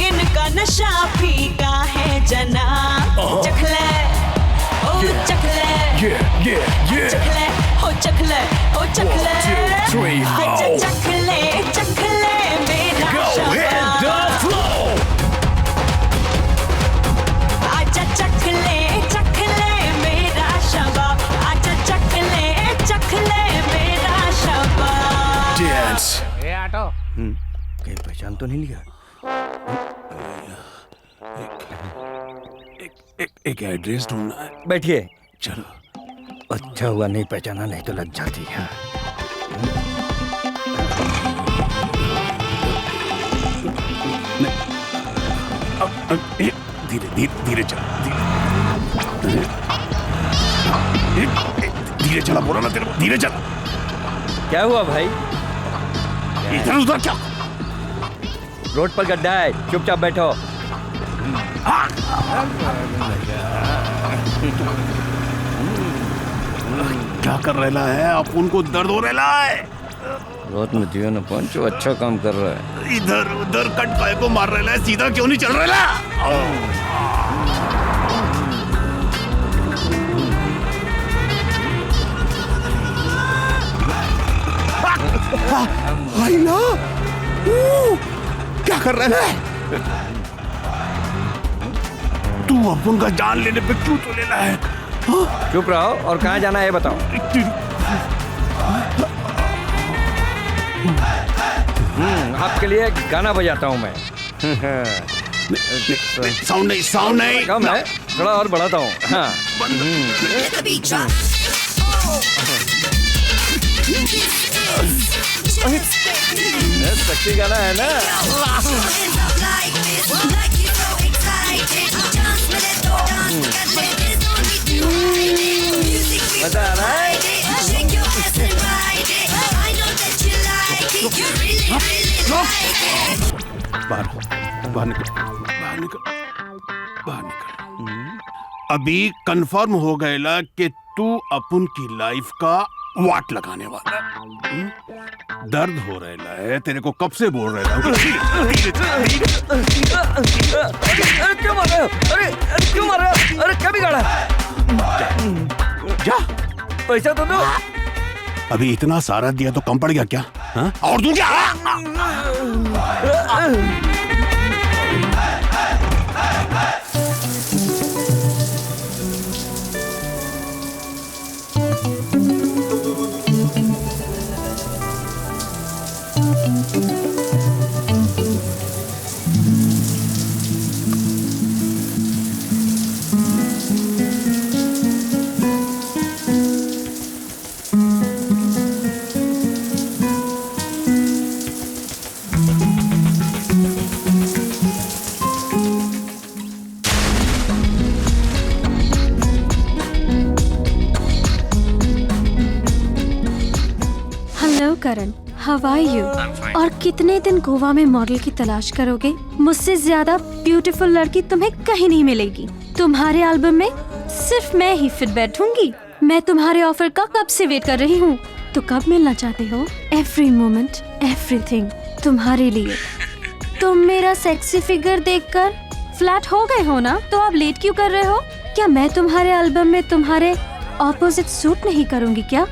Speaker 9: इनका नशा फीका है जनाब। चखले ओ चखले, चखले हो चखले ओ चखले,
Speaker 19: 1, 2, 3,
Speaker 9: आजा
Speaker 19: 4.
Speaker 9: चखले चखले मेरा
Speaker 19: Go hit the
Speaker 9: Shabab.
Speaker 19: floor.
Speaker 9: आजा चखले चखले मेरा शबाब, आजा चखले चखले मेरा शबाब।
Speaker 3: बैठो।
Speaker 16: कहीं पहचान तो नहीं लिया?
Speaker 11: एक एड्रेस ढूंढना है।
Speaker 16: बैठिए।
Speaker 11: चलो।
Speaker 16: अच्छा हुआ नहीं पहचाना, नहीं तो लग जाती है।
Speaker 11: धीरे धीरे धीरे चला, धीरे चला, बोला ना तेरे को धीरे चला।
Speaker 16: क्या हुआ भाई?
Speaker 11: इधर उधर क्या?
Speaker 16: रोड पर गड्ढा है, चुपचाप बैठो।
Speaker 11: क्या कर रहा है? अपन को दर्द हो रहा है।
Speaker 16: रात में दिया ना पंचो, अच्छा काम कर रहा है।
Speaker 11: इधर उधर कट पाए को मार रहा है, सीधा क्यों नहीं चल रहा? आईना, क्या कर रहा है? तू अपन का जान लेने पे क्यों तो लेना है?
Speaker 16: चुप रहो और कहाँ जाना है बताओ। आपके लिए गाना बजाता हूँ मैं।
Speaker 11: साउंड नहीं
Speaker 16: कम है, थोड़ा और बढ़ाता हूँ। हाँ। सच्ची गाना है ना? मजा आ रहा है?
Speaker 11: बाहर निकल। अभी कंफर्म हो गया कि तू अपन की लाइफ का वाट लगाने वाला। दर्द हो रहा है तेरे को, कब से बोल रहा है।
Speaker 16: क्यों मार रहे हो? अरे क्यों मार रहे हो? अरे क्या बिगाड़ा?
Speaker 11: जा,
Speaker 16: पैसा तो दो।
Speaker 11: अभी इतना सारा दिया तो कम पड़ गया क्या? हा? और तू क्या?
Speaker 10: करण, हाउ आर यू? और कितने दिन गोवा में मॉडल की तलाश करोगे? मुझसे ज्यादा ब्यूटीफुल लड़की तुम्हें कहीं नहीं मिलेगी। तुम्हारे एल्बम में सिर्फ मैं ही फिट बैठूंगी। मैं तुम्हारे ऑफर का कब से वेट कर रही हूँ। तो कब मिलना चाहते हो? एवरी मोमेंट, एवरीथिंग तुम्हारे लिए। तुम मेरा सेक्सी फिगर देखकर फ्लैट हो गए हो ना? तो अब लेट क्यों कर रहे हो? क्या मैं तुम्हारे एल्बम में तुम्हारे ऑपोजिट सूट नहीं करूँगी क्या?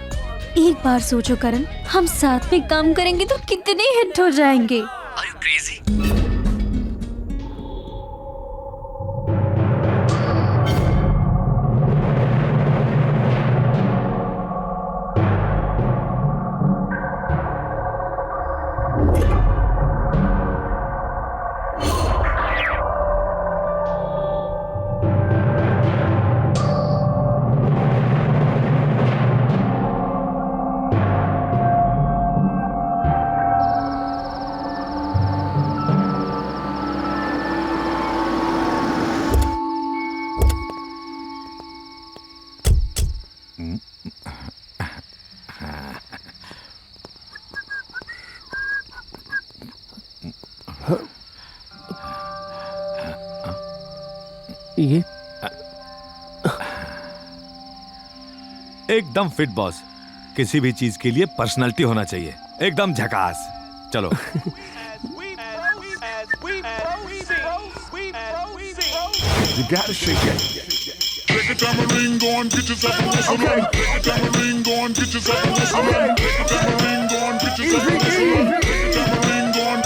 Speaker 10: एक बार सोचो करण, हम साथ में काम करेंगे तो कितने हिट हो जाएंगे।
Speaker 7: Are you crazy?
Speaker 18: ये
Speaker 13: एकदम फिट बॉस। किसी भी चीज के लिए पर्सनालिटी होना चाहिए, एकदम झकास। चलो।
Speaker 4: You gotta shake it. Take a tambourine, go and get yourself a whistle. Take a tambourine, go and get yourself a whistle. Take a tambourine, go and get yourself a whistle. Take a tambourine, go and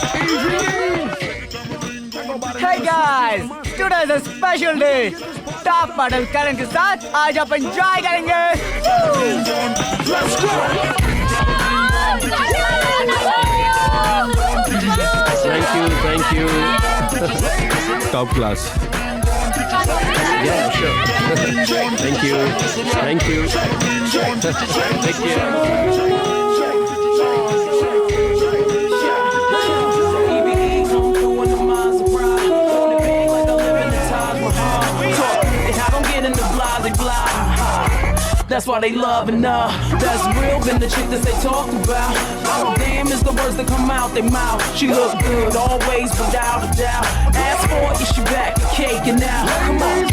Speaker 12: Hey guys, today is a special day. Top model Karan के साथ आज आप enjoy करेंगे। Let's go.
Speaker 18: Thank you
Speaker 13: top class.
Speaker 18: Yeah, sure. Thank you. Thank you. Take care.
Speaker 20: That's why they loving her. That's real, been the chick that they talk about. Oh damn, is the words that come out their mouth. She look good always, without a doubt. Ask for it, she back, the cake and now. Come on.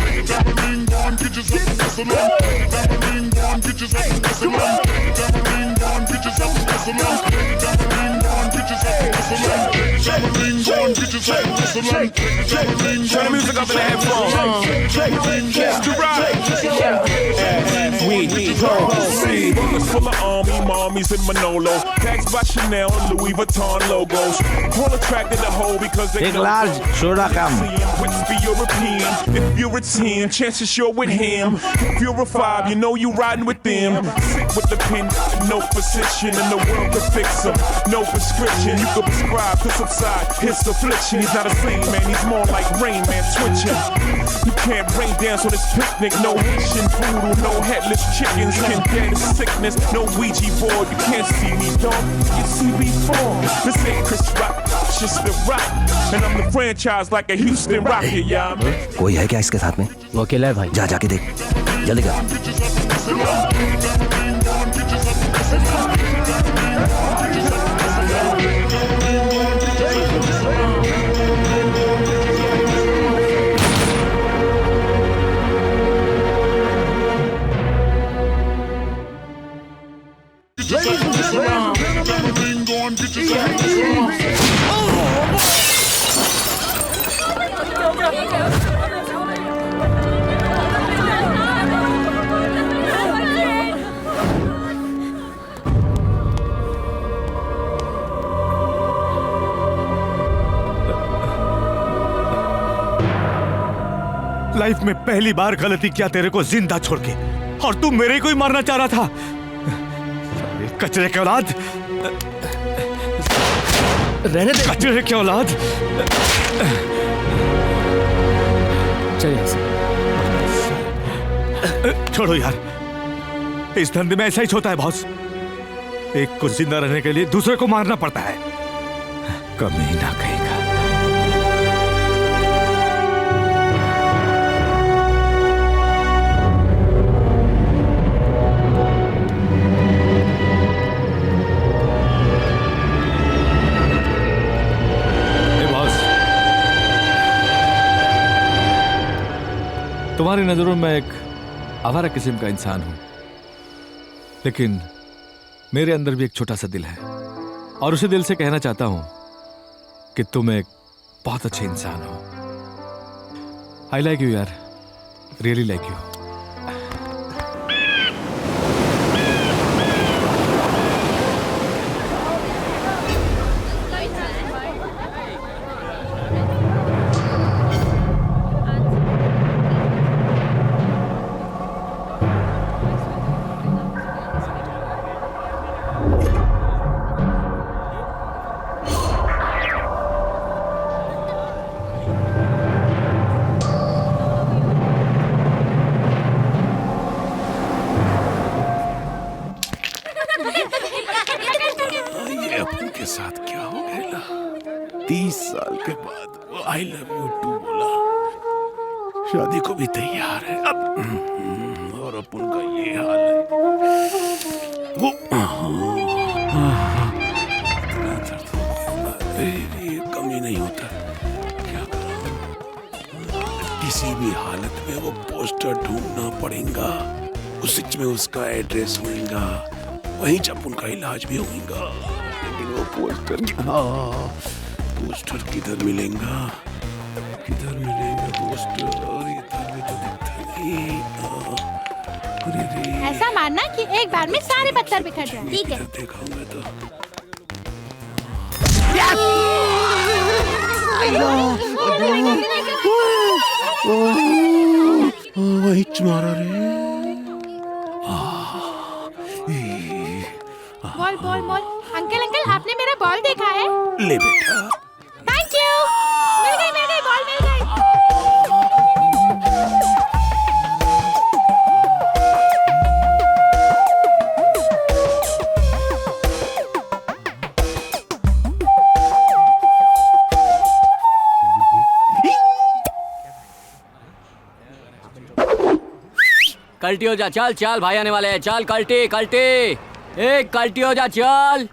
Speaker 2: Turn the music up in the headphones. We see full of army mommies in Manolo, tags by Chanel and Louis Vuitton logos. All attracted to hoe because they know
Speaker 11: soda cam.
Speaker 2: Which be European. If you're a 10, chances you're with him. If you're a 5, you know you riding with them. Sick with the pen, no physician in the world to fix him. No prescription, you could prescribe to subside his affliction. He's not a saint man, he's more like Rain Man twitching. You can't rain dance on this picnic. No Haitian voodoo, no headless chickens. Can get sickness, no Ouija board. You can't see me, dog. You see me fall. This ain't Chris Rock, it's just the rock. And I'm the franchise like a Houston Rocket, yeah.
Speaker 1: कोई है क्या इसके साथ में?
Speaker 18: वो अकेला है भाई।
Speaker 1: जा जाके देख, जल्दी कर।
Speaker 13: लाइफ में पहली बार गलती किया तेरे को जिंदा छोड़ के, और तू मेरे को ही मारना चाह रहा था। कचरे के औलाद,
Speaker 18: रहने दे।
Speaker 13: कचरे के औलाद।
Speaker 18: चलिए
Speaker 13: छोड़ो यार, इस धंधे में ऐसा ही होता है बॉस। एक को जिंदा रहने के लिए दूसरे को मारना पड़ता है। कमीना कहेगा। तुम्हारी नजरों में एक आवारा किस्म का इंसान हूं, लेकिन मेरे अंदर भी एक छोटा सा दिल है, और उसी दिल से कहना चाहता हूं कि तुम एक बहुत अच्छे इंसान हो। आई लाइक यू यार, रियली लाइक यू।
Speaker 11: के साथ क्या हो गया? 30 साल के बाद वो आई लव यू टू बोला, शादी को भी तैयार है अब, और अपन का ये हाल है। वो ये कमी नहीं होता, क्या करूं? किसी भी हालत में वो पोस्टर ढूंढना पड़ेगा, उसी में उसका एड्रेस होगा, वहीं जब उनका इलाज भी होगा। लेकिन वो पोस्टर किधर मिलेगा? किधर मिलेगा पोस्टर? इधर भी तो दिखता नहीं।
Speaker 17: ऐसा मानना कि एक बार में सारे पत्थर बिखर जाए, ठीक है?
Speaker 11: देखूंगा तो वही मारा रे।
Speaker 17: Ball ball ball. Uncle uncle, आपने मेरा बॉल देखा है?
Speaker 11: ले बेटा।
Speaker 17: थैंक
Speaker 3: कल्टी हो जा, चल चल भाई आने वाले हैं, चल कल्टी कल्टी, एक कल्टी हो जा, चल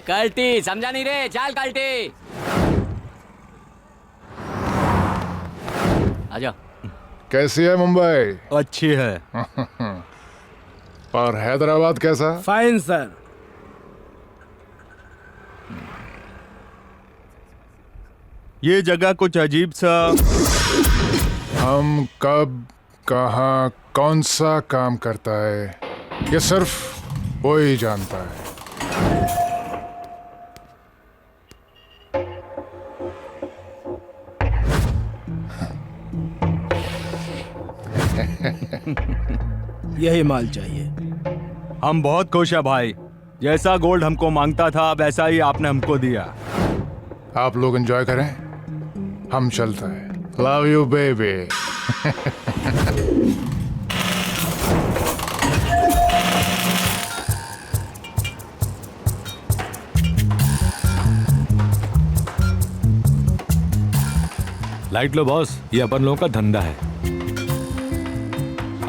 Speaker 3: कल्टी, समझा नहीं रे, चल कल्टी। आजा।
Speaker 4: कैसी है मुंबई?
Speaker 13: अच्छी है।
Speaker 4: और हैदराबाद कैसा?
Speaker 15: Fine sir.
Speaker 13: ये जगह कुछ अजीब सा।
Speaker 4: हम कब कहाँ कौन सा काम करता है ये सिर्फ वो ही जानता है।
Speaker 15: यही माल चाहिए।
Speaker 13: हम बहुत खुश है भाई, जैसा गोल्ड हमको मांगता था वैसा ही आपने हमको दिया।
Speaker 4: आप लोग एंजॉय करें, हम चलते हैं। Love you baby.
Speaker 13: Light low boss, ये अपन लोगों का धंधा है।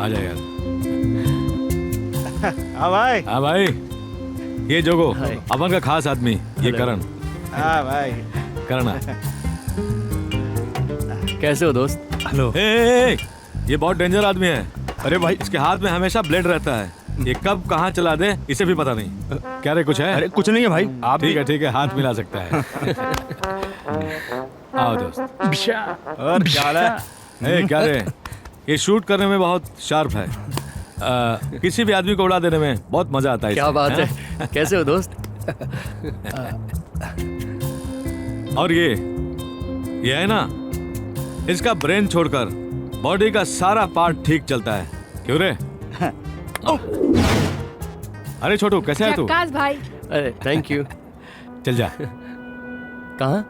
Speaker 13: आ जाए यार।
Speaker 2: हाँ भाई।
Speaker 13: हाँ भाई, ये जोगो अपन का खास आदमी, ये करण।
Speaker 2: हाँ भाई।
Speaker 13: करण
Speaker 18: कैसे हो दोस्त?
Speaker 13: हेलो। ये बहुत डेंजर आदमी है। अरे भाई, इसके हाथ में हमेशा ब्लेड रहता है, ये कब कहाँ चला दे इसे भी पता नहीं। क्या रे, कुछ है?
Speaker 5: अरे कुछ नहीं है भाई।
Speaker 13: आप ठीक है, हाथ मिला सकता है। आओ दोस्त। और क्या हाल है? क्या रे, ये शूट करने में बहुत शार्प है। किसी भी आदमी को उड़ा देने में बहुत मजा आता है।
Speaker 18: क्या बात है? कैसे हो दोस्त?
Speaker 13: और ये है ना, इसका ब्रेन छोड़कर बॉडी का सारा पार्ट ठीक चलता है। क्यों रे? अरे छोटू, कैसे है तू?
Speaker 17: आकाश भाई।
Speaker 18: अरे थैंक यू।
Speaker 13: चल जा।
Speaker 18: कहाँ?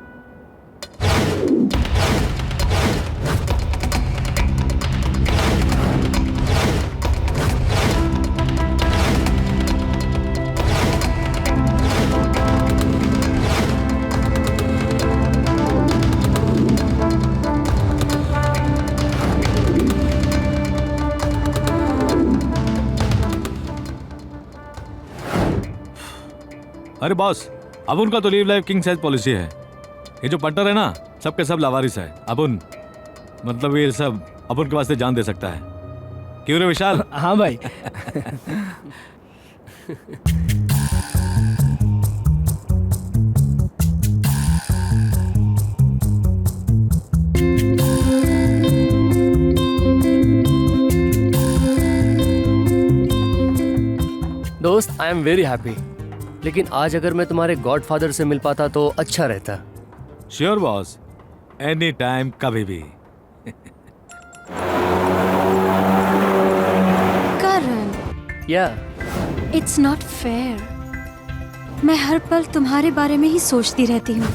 Speaker 13: अरे बॉस, अब उनका तो leave life king size policy है। ये जो पट्टर है ना, सबके सब लावारिस है। अपुन मतलब ये सब अपुन के वास्ते जान दे सकता है। क्यों रे विशाल?
Speaker 15: हाँ भाई।
Speaker 18: दोस्त आई एम वेरी हैप्पी, लेकिन आज अगर मैं तुम्हारे गॉडफादर से मिल पाता तो अच्छा रहता।
Speaker 13: श्योर बॉस, एनी टाइम, कभी भी।
Speaker 10: करण,
Speaker 18: या
Speaker 10: इट्स नॉट फेयर। मैं हर पल तुम्हारे बारे में ही सोचती रहती हूँ,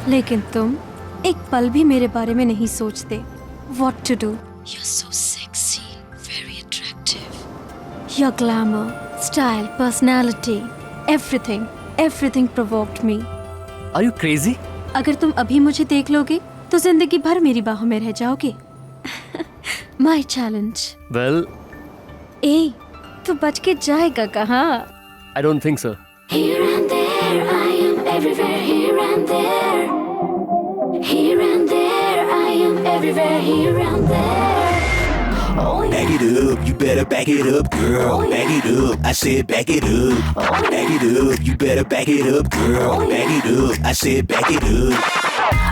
Speaker 10: लेकिन तुम एक पल भी मेरे बारे में नहीं सोचते। What to do? You're so sexy, very attractive. Your glamour, style, personality, everything provoked me.
Speaker 18: Are you crazy?
Speaker 10: अगर तुम अभी मुझे देख लोगे तो जिंदगी भर मेरी बाहों में रह जाओगे। My challenge.
Speaker 18: Well,
Speaker 10: तू बच के जाएगा कहाँ?
Speaker 18: I don't think so.
Speaker 9: Here and there, I am everywhere. Here and there, here and there, I am everywhere. Here and there. Oh, yeah.
Speaker 7: Back it up, you better back it up, girl.
Speaker 9: Oh, yeah.
Speaker 7: Back it up, I said back it up.
Speaker 9: Oh, yeah.
Speaker 7: Back it up, you better back it up, girl.
Speaker 9: Oh, yeah.
Speaker 7: Back it up, I said back it up.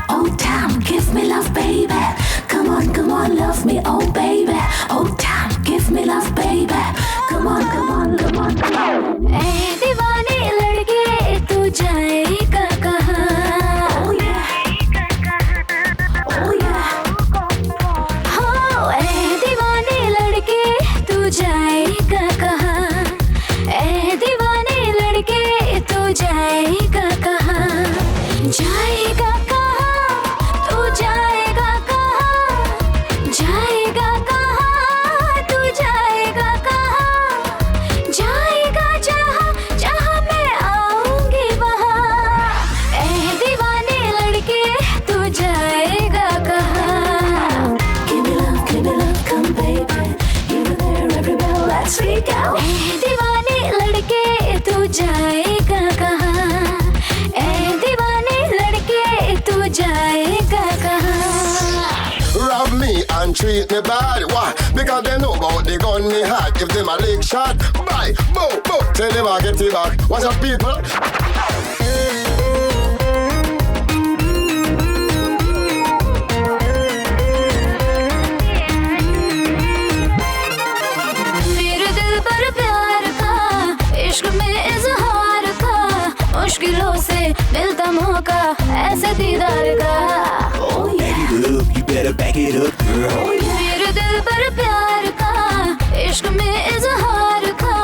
Speaker 9: Oh, time, give me love, baby. Come on, love me, oh baby. Oh, time, give me love, baby. Come on, come on, come on, come on. ऐ दीवाने लड़के तू जाएगा कहाँ? Oh yeah, oh yeah. Oh, ऐ दीवाने लड़के तू जाएगा कहाँ? ऐ दीवाने लड़के तू जाएगा कहाँ? जाएगा कहाँ? तू जाएगा कहाँ? जाएगा कहाँ?
Speaker 21: treat me bad. Why? Because they know about the gun me had. If them a lick shot, bye, boom, boom. Tell them I get it back. What's up, people?
Speaker 9: मुश्किलों से मिलता मौका ऐसे दीदार का
Speaker 7: Back it up, you better back it up, girl.
Speaker 9: मेरे दिल पर प्यार का इश्क में इजहार का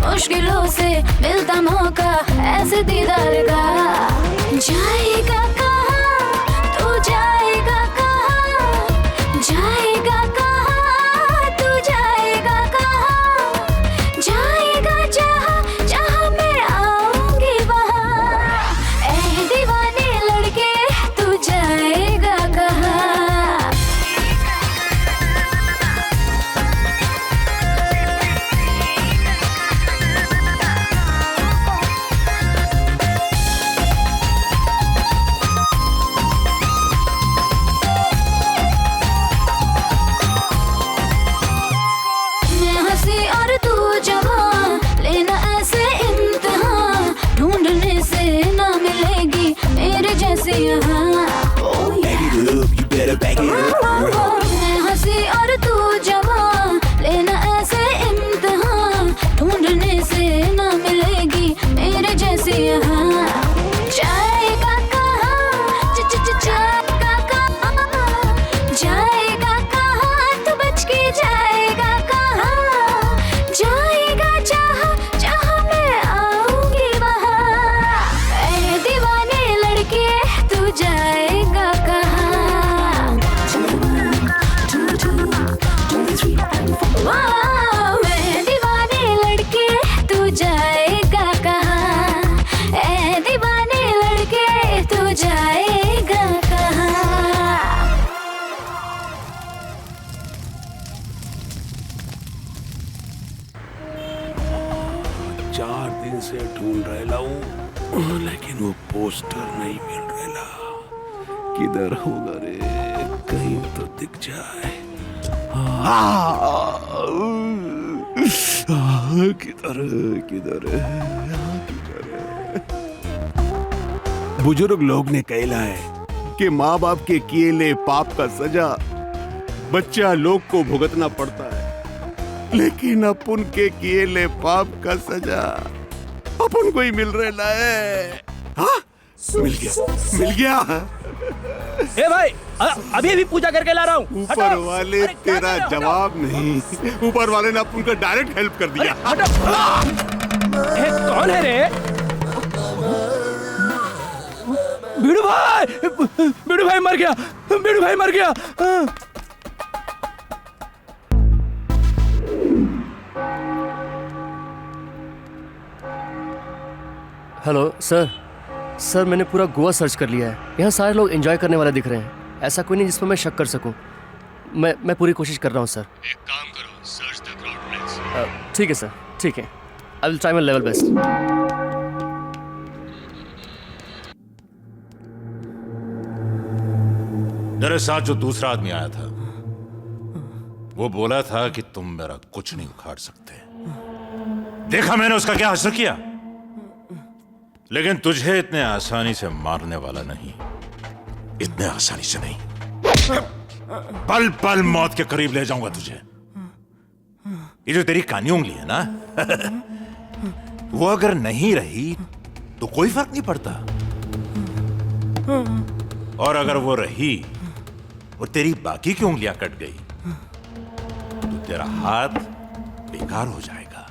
Speaker 9: मुश्किलों से मिलता मौका ऐसे दीदार का जाएगा कहाँ तू जाएगा कहाँ जाएगा कहाँ तू जाएगा कहाँ जाएगा जहाँ जहाँ मैं आऊंगी वहाँ ऐ दीवाने लड़के तू जाएगा कहाँ मैं हंसी और तू जवान लेना ऐसे इम्तिहान ढूंढने से ना मिलेगी मेरे जैसी यहाँ
Speaker 7: Back it up, you better back it up, girl.
Speaker 9: मैं हंसी और तू जवान लेना ऐसे इम्तिहान ढूंढने से ना मिलेगी मेरे जैसी यहाँ जाएगा कहाँ जाएगा कहाँ जाएगा कहाँ तू बच के जाएगा कहाँ जाएगा जहाँ जहाँ मैं आऊंगी वहाँ ऐ दीवाने लड़के तू जाएगा कहाँ वाह, मैं दीवाने लड़के तू जाएगा कहाँ ऐ दीवाने लड़के तू जाएगा कहाँ
Speaker 11: 4 दिन से ढूंढ रहा हूँ लेकिन वो पोस्टर नहीं मिल रहा। किधर होगा रे? कहीं तो दिख जाए। किधर किधर बुजुर्ग लोग ने कहला है कि माँ बाप के किए ले पाप का सजा बच्चा लोग को भुगतना पड़ता है, लेकिन अपन के किए ले पाप का सजा अपन को ही मिल रहा है। हाँ? मिल गया
Speaker 15: ए भाई अभी भी पूजा करके ला रहा हूँ।
Speaker 11: ऊपर वाले तेरा जवाब नहीं, ऊपर वाले ने अपन को डायरेक्ट हेल्प कर दिया।
Speaker 15: कौन है रे? बीड़ू भाई मर गया, बीड़ू भाई मर गया।
Speaker 18: हेलो सर, सर मैंने पूरा गोवा सर्च कर लिया है। यहाँ सारे लोग एंजॉय करने वाले दिख रहे हैं। ऐसा कोई नहीं जिस पर मैं शक कर सकूं। मैं पूरी कोशिश कर रहा हूँ सर।
Speaker 14: एक काम करो, सर्च द क्राउड प्लेस।
Speaker 18: ठीक है सर, ठीक है। I will try my level best.
Speaker 14: मेरे साथ जो दूसरा आदमी आया था वो बोला था कि तुम मेरा कुछ नहीं उखाड़ सकते। देखा मैंने उसका क्या असर किया, लेकिन तुझे इतने आसानी से मारने वाला नहीं, इतने आसानी से नहीं। पल पल मौत के करीब ले जाऊंगा तुझे। ये जो तेरी कानी उंगली है ना वो अगर नहीं रही तो कोई फर्क नहीं पड़ता, और अगर वो रही और तेरी बाकी की उंगलियां कट गई तो तेरा हाथ बेकार हो जाएगा।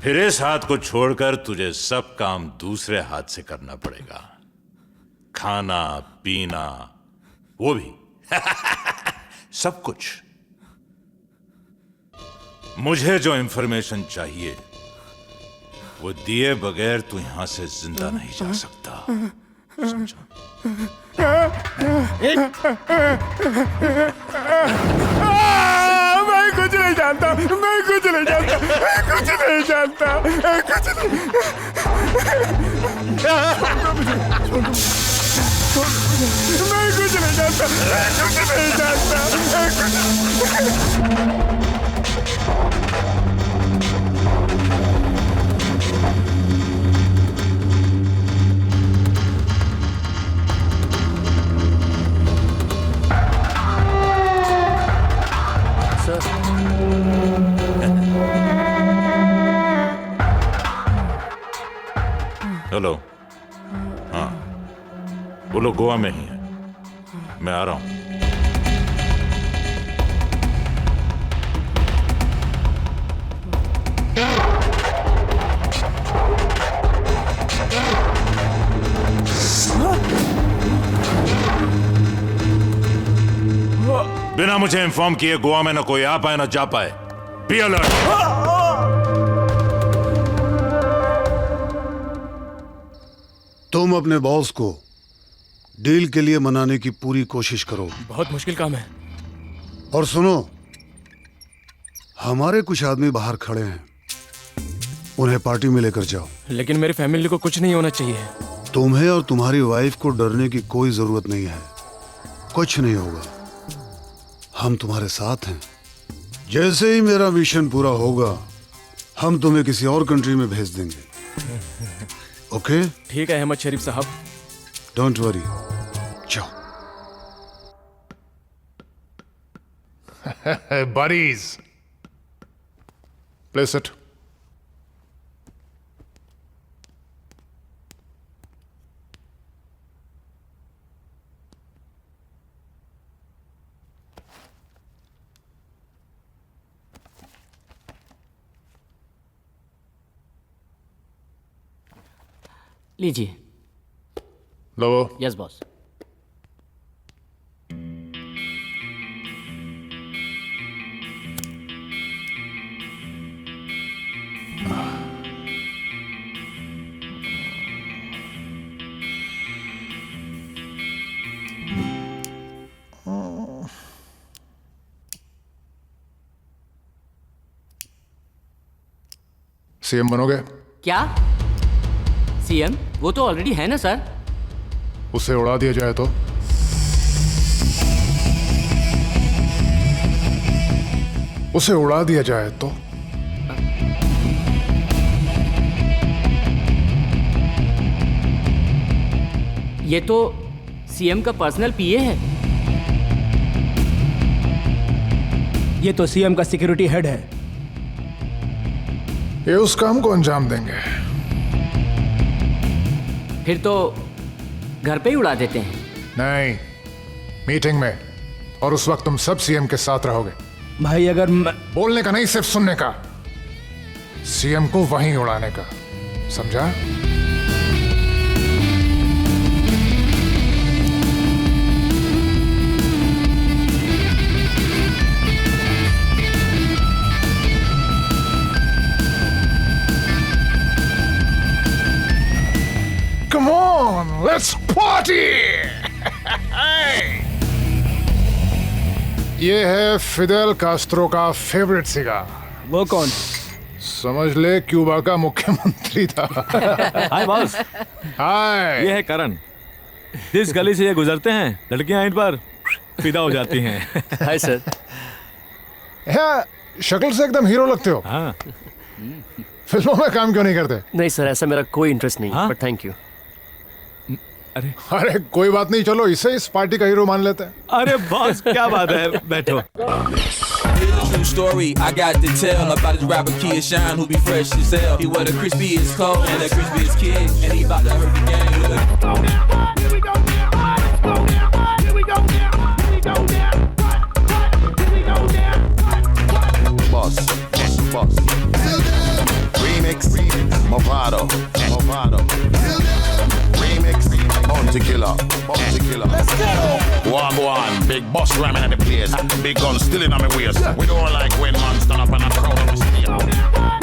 Speaker 14: फिर इस हाथ को छोड़कर तुझे सब काम दूसरे हाथ से करना पड़ेगा, खाना पीना वो भी सब कुछ। मुझे जो इंफॉर्मेशन चाहिए वो दिए बगैर तू यहां से जिंदा नहीं जा सकता, समझो?
Speaker 2: मैं कुछ नहीं जानता, मैं कुछ नहीं जानता, मैं कुछ नहीं जानता, मैं कुछ नहीं। मैं कुछ नहीं
Speaker 14: हेलो। हाँ, वो लोग गोवा में ही है, मैं आ रहा हूँ। बिना मुझे इन्फॉर्म किए गोवा में ना कोई आ पाए ना जा पाए। Be alert.
Speaker 8: तुम अपने बॉस को डील के लिए मनाने की पूरी कोशिश करो।
Speaker 15: बहुत मुश्किल काम है।
Speaker 8: और सुनो, हमारे कुछ आदमी बाहर खड़े हैं, उन्हें पार्टी में लेकर जाओ।
Speaker 15: लेकिन मेरी फैमिली को कुछ नहीं होना चाहिए।
Speaker 8: तुम्हें और तुम्हारी वाइफ को डरने की कोई जरूरत नहीं है, कुछ नहीं होगा, हम तुम्हारे साथ हैं। जैसे ही मेरा मिशन पूरा होगा हम तुम्हें किसी और कंट्री में भेज देंगे। ओके?
Speaker 15: ठीक है अहमद शरीफ साहब।
Speaker 8: डोंट वरी, जाओ।
Speaker 4: buddies, place it.
Speaker 3: लीजिए।
Speaker 4: लो।
Speaker 3: Yes boss.
Speaker 4: सीएम बनोगे?
Speaker 3: क्या सीएम? वो तो ऑलरेडी है ना सर।
Speaker 4: उसे उड़ा दिया जाए तो? उसे उड़ा दिया जाए तो?
Speaker 3: ये तो सीएम का पर्सनल पीए है।
Speaker 22: ये तो सीएम का सिक्योरिटी हेड है।
Speaker 4: ये उस काम को अंजाम देंगे।
Speaker 3: फिर तो घर पे ही उड़ा देते हैं।
Speaker 4: नहीं, मीटिंग में, और उस वक्त तुम सब सीएम के साथ रहोगे।
Speaker 22: भाई अगर
Speaker 4: बोलने का नहीं, सिर्फ सुनने का। सीएम को वहीं उड़ाने का, समझा? Come on, let's party! ये है फिडेल कास्ट्रो का फेवरेट सिगार।
Speaker 22: वो कौन?
Speaker 4: समझ ले, क्यूबा का मुख्यमंत्री था।
Speaker 13: हाय बॉस।
Speaker 4: हाय।
Speaker 13: ये है करण। जिस गली से ये गुजरते हैं लड़कियां इन पर फिदा हो जाती हैं।
Speaker 18: Hi sir.
Speaker 4: शक्ल से एकदम हीरो लगते हो।
Speaker 13: हाँ।
Speaker 4: फिल्मों में काम क्यों नहीं करते?
Speaker 18: नहीं सर, ऐसा मेरा कोई इंटरेस्ट नहीं, बट थैंक यू।
Speaker 4: अरे कोई बात नहीं, चलो इसे इस पार्टी का हीरो मान लेते हैं।
Speaker 13: अरे बॉस क्या बात है, बैठो।
Speaker 23: True story, I got to tell about this rapper Kia Shine who be fresh as hell. He wear the crispiest coat and the crispiest kid, and he about to hurt the game. Here we go now, here we go now, let's go now, here we go now, here we go now, here we go now.
Speaker 21: Boss, boss. Remix, Movado, Movado. Remix, Bounty Killer, Bounty Killer. Let's go.
Speaker 14: One, big boss ramming at the place. Big gun still in on my waist. We don't like when man stand up and a crowd on the stage.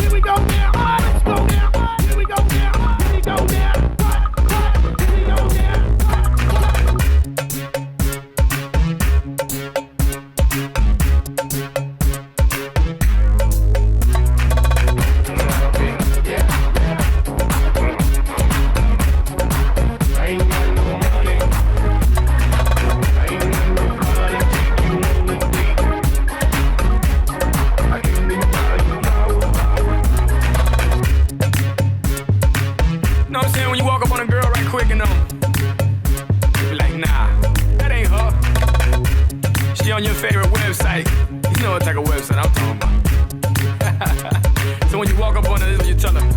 Speaker 23: Here we go now, let's go now, here we go now, here we go now.
Speaker 15: you on your favorite website. You know what type of website I'm talking about. So when you walk up on it, this is what you tell them.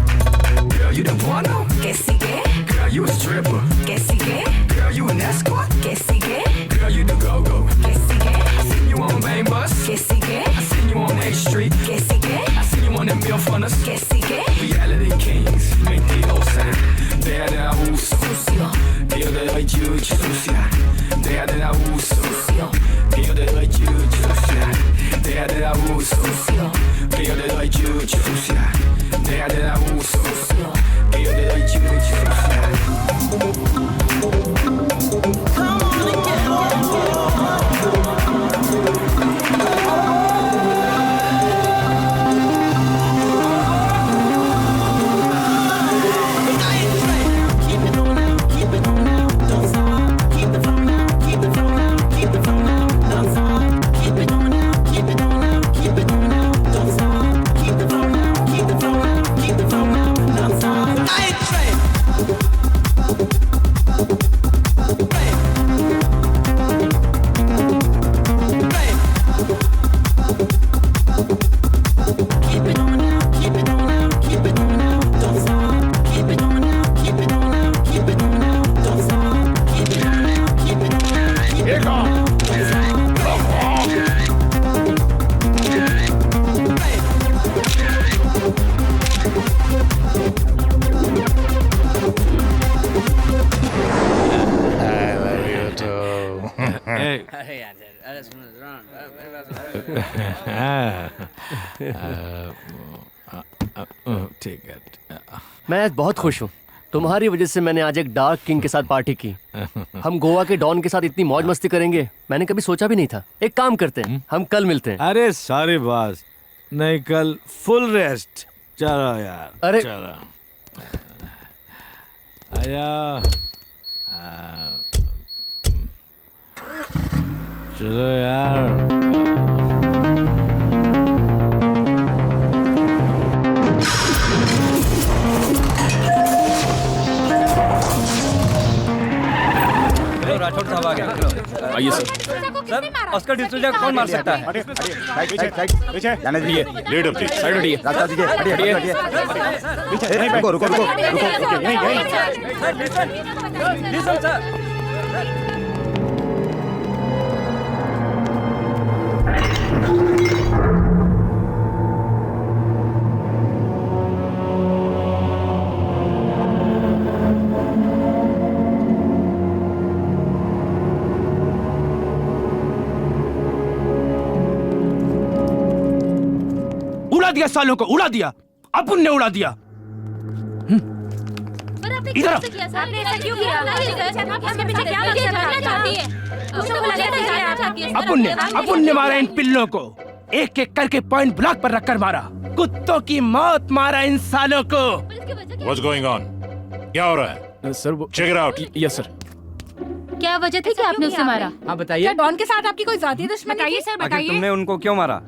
Speaker 15: Girl, you the porno? Que sigue? Girl, you a stripper? Que sigue? Girl, you an escort? Que sigue? Girl, you the go-go? Que sigue? I seen you on Main Bus? Que sigue? I seen you on 8th Street? Que sigue? I seen you on them Milfunners? Que sigue? Reality Kings, mentirosa. Deja de abuso. Sucio. Que yo te doy chucho. Sucia. Deja de abuso. Sucio. Que yo te doy chucho. Sucia. Deja de abuso. Sucio. Que yo te doy chucho. Sucia. Deja de abuso. Sucio. Que yo te doy chucho. Sucia.
Speaker 13: ठीक है।
Speaker 18: मैं आज बहुत खुश हूँ। तुम्हारी वजह से मैंने आज एक डार्क किंग के साथ पार्टी की। हम गोवा के डॉन के साथ इतनी मौज मस्ती करेंगे मैंने कभी सोचा भी नहीं था। एक काम करते हैं, हम कल मिलते हैं।
Speaker 13: अरे सारी बात नहीं, कल फुल रेस्ट। चलो यार,
Speaker 18: अरे
Speaker 13: चलो आया, चलो यार।
Speaker 6: राठौड़ साहब आ गए। आइए सर। सर, ऑस्कर डिसूजा कौन मार सकता है?
Speaker 12: जाने दीजिए।
Speaker 6: Lead please. साइड हटिए।
Speaker 12: रास्ता दीजिए। हटिए। रुको रुको रुको रुको।
Speaker 6: Listen sir.
Speaker 15: उड़ा दिया सालों को, उड़ा दिया। अपन ने उड़ा दिया। इधर आओ।
Speaker 17: आपने ऐसा क्यों किया? इसके पीछे क्या करना चाहती है?
Speaker 15: अपन ने मारा इन पिल्लों को, एक एक करके पॉइंट ब्लॉक पर रखकर मारा। कुत्तों की मौत मारा इन सालों को।
Speaker 14: What's going on? क्या हो रहा है?
Speaker 6: सर वो
Speaker 14: Check it out.
Speaker 6: Yes sir.
Speaker 10: क्या वजह थी कि आपने उसे मारा?
Speaker 6: हाँ बताइए।
Speaker 17: क्या डॉन के साथ आपकी कोई जाती दुश्मनी? बताइए सर, बताइए।
Speaker 6: तुमने उनको क्यों मारा?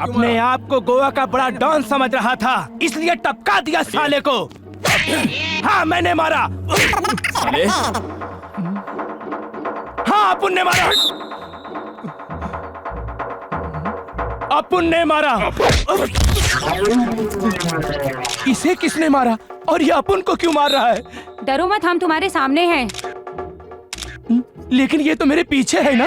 Speaker 15: अपने आप को गोवा का बड़ा डॉन समझ रहा था, इसलिए टपका दिया साले को। हाँ मैंने मारा।
Speaker 6: साले?
Speaker 15: हाँ अपन ने मारा। अपन ने मारा। इसे किसने मारा और ये अपन को क्यों मार रहा है?
Speaker 10: डरो मत, हम तुम्हारे सामने हैं।
Speaker 15: लेकिन ये तो मेरे पीछे है ना।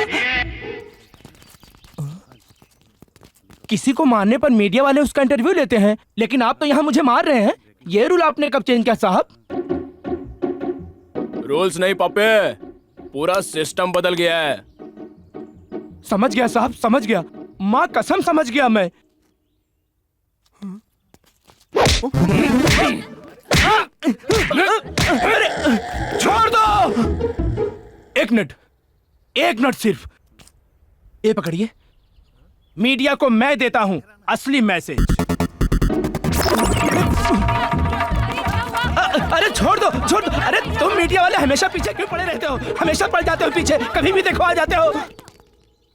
Speaker 15: किसी को मारने पर मीडिया वाले उसका इंटरव्यू लेते हैं, लेकिन आप तो यहाँ मुझे मार रहे हैं। ये रूल आपने कब चेंज किया साहब?
Speaker 6: रूल्स नहीं पापे, पूरा सिस्टम बदल गया है।
Speaker 15: समझ गया साहब, समझ गया। माँ कसम समझ गया मैं। छोड़ दो। एक मिनट सिर्फ। ये पकड़िए, मीडिया को मैं देता हूं असली मैसेज। अरे छोड़ दो। अरे तुम मीडिया वाले हमेशा पीछे क्यों पड़े रहते हो? हमेशा पड़ जाते हो पीछे, कभी भी देखो आ जाते हो।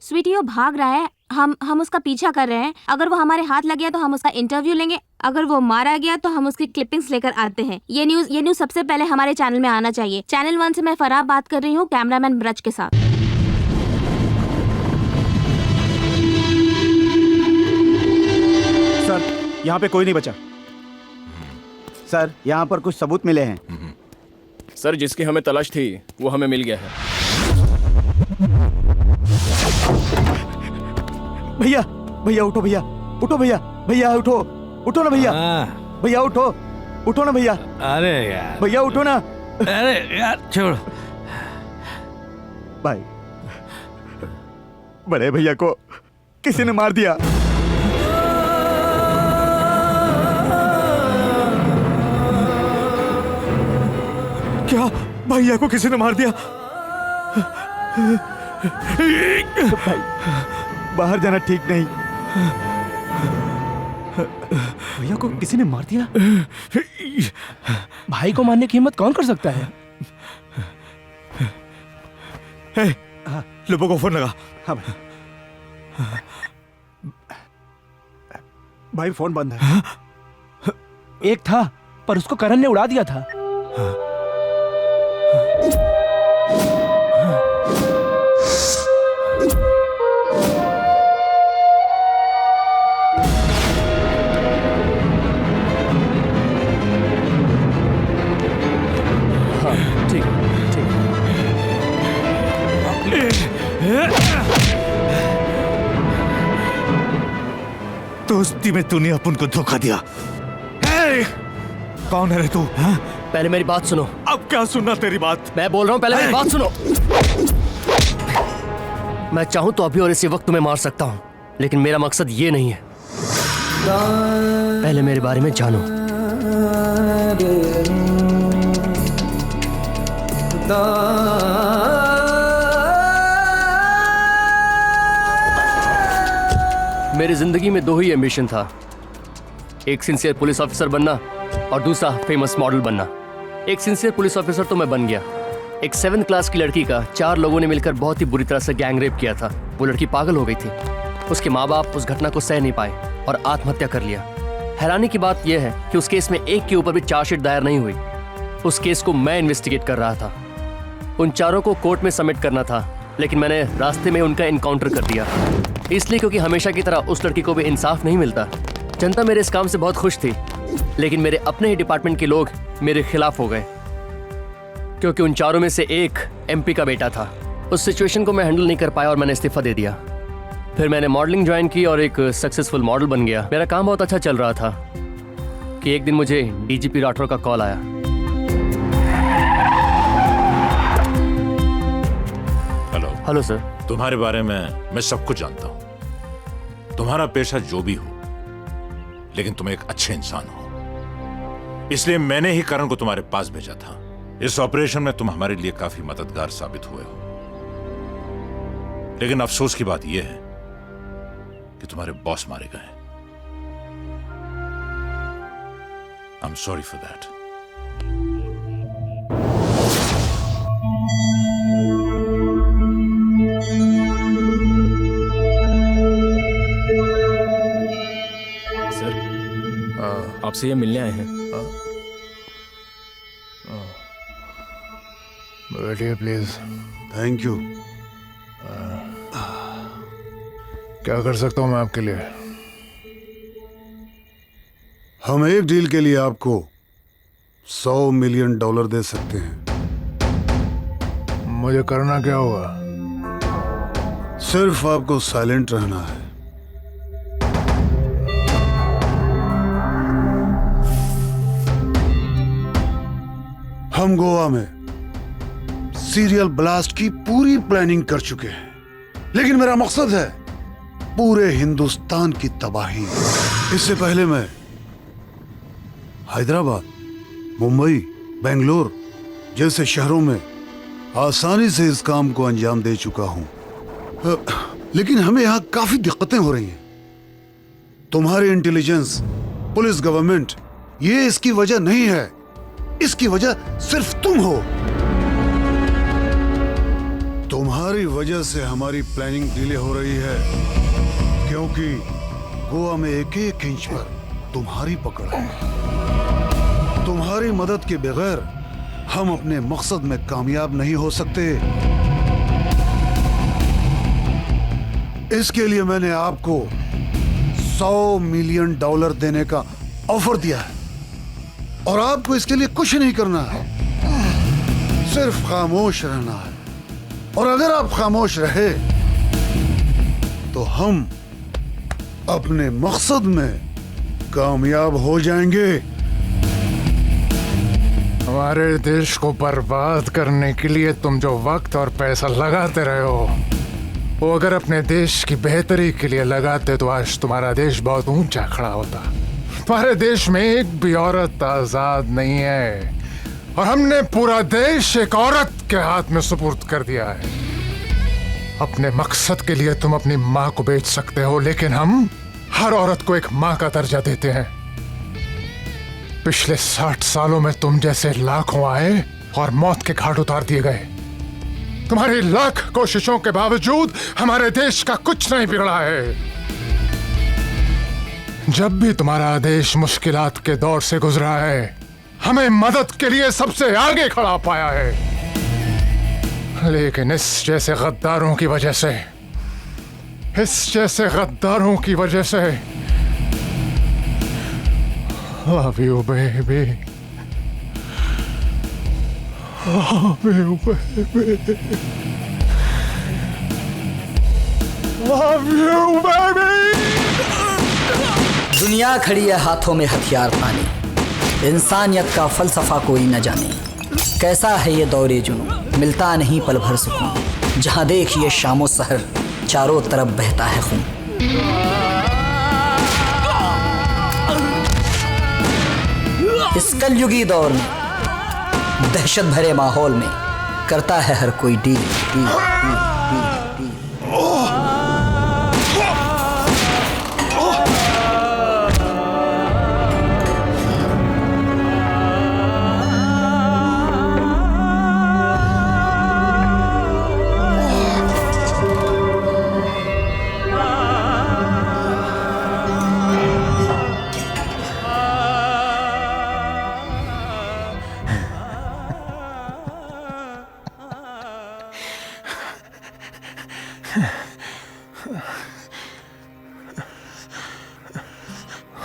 Speaker 10: स्वीटी वो भाग रहा है, हम उसका पीछा कर रहे हैं। अगर वो हमारे हाथ लग गया तो हम उसका इंटरव्यू लेंगे, अगर वो मारा गया तो हम उसकी क्लिपिंग्स लेकर आते हैं। ये न्यूज सबसे पहले हमारे चैनल में आना चाहिए। चैनल 1 से मैं फराब बात कर रही हूँ, कैमरामैन ब्रज के साथ।
Speaker 12: यहाँ पे कोई नहीं बचा। सर, यहाँ पर कुछ सबूत मिले हैं।
Speaker 16: सर, जिसकी हमें तलाश थी वो हमें मिल गया है।
Speaker 12: भैया, भैया उठो, भैया उठो, भैया भैया उठो, उठो ना भैया, भैया उठो, उठो ना भैया।
Speaker 13: अरे यार,
Speaker 12: भैया उठो ना।
Speaker 13: अरे यार छोड़।
Speaker 12: भाई, बड़े भैया को किसी ने मार दिया।
Speaker 2: क्या भैया को किसी ने मार दिया?
Speaker 12: भाई, बाहर जाना ठीक नहीं।
Speaker 22: भैया को किसी ने मार दिया? भाई को मारने की हिम्मत कौन कर सकता है?
Speaker 2: लोगों को फोन लगा।
Speaker 12: हाँ भाई। भाई फोन बंद है।
Speaker 22: एक था पर उसको करण ने उड़ा दिया था।
Speaker 2: दोस्ती में तूने अपन को धोखा दिया। कौन है रे तू?
Speaker 18: पहले मेरी बात सुनो।
Speaker 2: अब क्या सुनना तेरी बात?
Speaker 18: मैं बोल रहा हूँ, पहले मेरी बात सुनो। मैं चाहूं तो अभी और इसी वक्त तुम्हें मार सकता हूं, लेकिन मेरा मकसद ये नहीं है। पहले मेरे बारे में जानो। मेरी जिंदगी में दो ही एम्बिशन था, एक सिंसियर पुलिस ऑफिसर बनना और दूसरा फेमस मॉडल बनना। एक सिंसियर पुलिस ऑफिसर तो मैं बन गया। एक 7th क्लास की लड़की का 4 लोगों ने मिलकर बहुत ही बुरी तरह से गैंग रेप किया था। वो लड़की पागल हो गई थी। उसके माँ बाप उस घटना को सह नहीं पाए और आत्महत्या कर लिया। हैरानी की बात यह है कि उस केस में एक के ऊपर भी चार्जशीट दायर नहीं हुई। उस केस को मैं इन्वेस्टिगेट कर रहा था। उन चारों को कोर्ट में सबमिट करना था, लेकिन मैंने रास्ते में उनका इनकाउंटर कर दिया, इसलिए क्योंकि हमेशा की तरह उस लड़की को भी इंसाफ नहीं मिलता। जनता मेरे इस काम से बहुत खुश थी, लेकिन मेरे अपने ही डिपार्टमेंट के लोग मेरे खिलाफ हो गए, क्योंकि उन चारों में से एक MP का बेटा था। उस सिचुएशन को मैं हैंडल नहीं कर पाया और मैंने इस्तीफा दे दिया। फिर मैंने मॉडलिंग ज्वाइन की और एक सक्सेसफुल मॉडल बन गया। मेरा काम बहुत अच्छा चल रहा था कि एक दिन मुझे DGP राठौर का कॉल आया। Hello sir.
Speaker 14: तुम्हारे बारे में मैं सब कुछ जानता हूं। तुम्हारा पेशा जो भी हो, लेकिन तुम एक अच्छे इंसान हो, इसलिए मैंने ही करण को तुम्हारे पास भेजा था। इस ऑपरेशन में तुम हमारे लिए काफी मददगार साबित हुए हो, लेकिन अफसोस की बात यह है कि तुम्हारे बॉस मारे गए। I am sorry for that.
Speaker 16: आपसे ये मिलने आए हैं।
Speaker 4: बैठिए प्लीज।
Speaker 8: Thank you.
Speaker 4: क्या कर सकता हूं मैं आपके लिए?
Speaker 8: हम एक डील के लिए आपको $100 मिलियन दे सकते हैं।
Speaker 4: मुझे करना क्या होगा?
Speaker 8: सिर्फ आपको साइलेंट रहना है। हम गोवा में सीरियल ब्लास्ट की पूरी प्लानिंग कर चुके हैं, लेकिन मेरा मकसद है पूरे हिंदुस्तान की तबाही। इससे पहले मैं हैदराबाद, मुंबई, बेंगलोर जैसे शहरों में आसानी से इस काम को अंजाम दे चुका हूं, लेकिन हमें यहां काफी दिक्कतें हो रही हैं। तुम्हारी इंटेलिजेंस, पुलिस, गवर्नमेंट, ये इसकी वजह नहीं है। इसकी वजह सिर्फ तुम हो। तुम्हारी वजह से हमारी प्लानिंग डिले हो रही है, क्योंकि गोवा में एक एक इंच पर तुम्हारी पकड़ है। तुम्हारी मदद के बगैर हम अपने मकसद में कामयाब नहीं हो सकते। इसके लिए मैंने आपको $100 मिलियन देने का ऑफर दिया है और आपको इसके लिए कुछ नहीं करना है, सिर्फ खामोश रहना है। और अगर आप खामोश रहे तो हम अपने मकसद में कामयाब हो जाएंगे।
Speaker 4: हमारे देश को बर्बाद करने के लिए तुम जो वक्त और पैसा लगाते रहे हो, वो अगर अपने देश की बेहतरी के लिए लगाते तो आज तुम्हारा देश बहुत ऊंचा खड़ा होता। तुम्हारे देश में एक भी औरत आजाद नहीं है और हमने पूरा देश एक औरत के हाथ में सुपुर्द कर दिया है। अपने मकसद के लिए तुम अपनी माँ को बेच सकते हो, लेकिन हम हर औरत को एक माँ का दर्जा देते हैं। पिछले 60 सालों में तुम जैसे लाखों आए और मौत के घाट उतार दिए गए। तुम्हारी लाख कोशिशों के बावजूद हमारे देश का कुछ नहीं बिगड़ा है। जब भी तुम्हारा देश मुश्किलात के दौर से गुजरा है, हमें मदद के लिए सबसे आगे खड़ा पाया है। लेकिन इस जैसे गद्दारों की वजह से Love you, baby. Love you, baby. Love you, baby.
Speaker 1: दुनिया खड़ी है हाथों में हथियार ताने, इंसानियत का फलसफा कोई न जाने। कैसा है ये दौरे जुनून, मिलता नहीं पल भर सुकून। जहाँ देखिए शामो सहर, चारों तरफ बहता है खून। इस कलयुगी दौर में, दहशत भरे माहौल में, करता है हर कोई deal, deal, deal, deal, deal.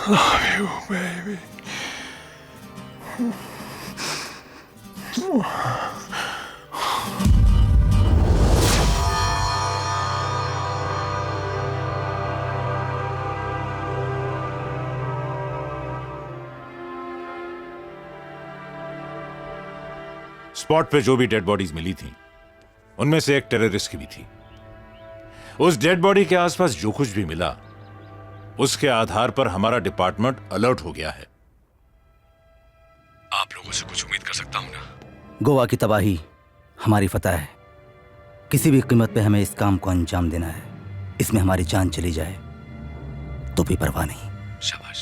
Speaker 4: Love you, baby.
Speaker 14: Spot पे जो भी डेड बॉडीज मिली थी, उनमें से एक टेररिस्ट की भी थी। उस डेड बॉडी के आसपास जो कुछ भी मिला, उसके आधार पर हमारा डिपार्टमेंट अलर्ट हो गया है।
Speaker 16: आप लोगों से कुछ उम्मीद कर सकता हूं ना?
Speaker 1: गोवा की तबाही हमारी फतह है। किसी भी कीमत पे हमें इस काम को अंजाम देना है। इसमें हमारी जान चली जाए तो भी परवाह नहीं।
Speaker 16: शाबाश।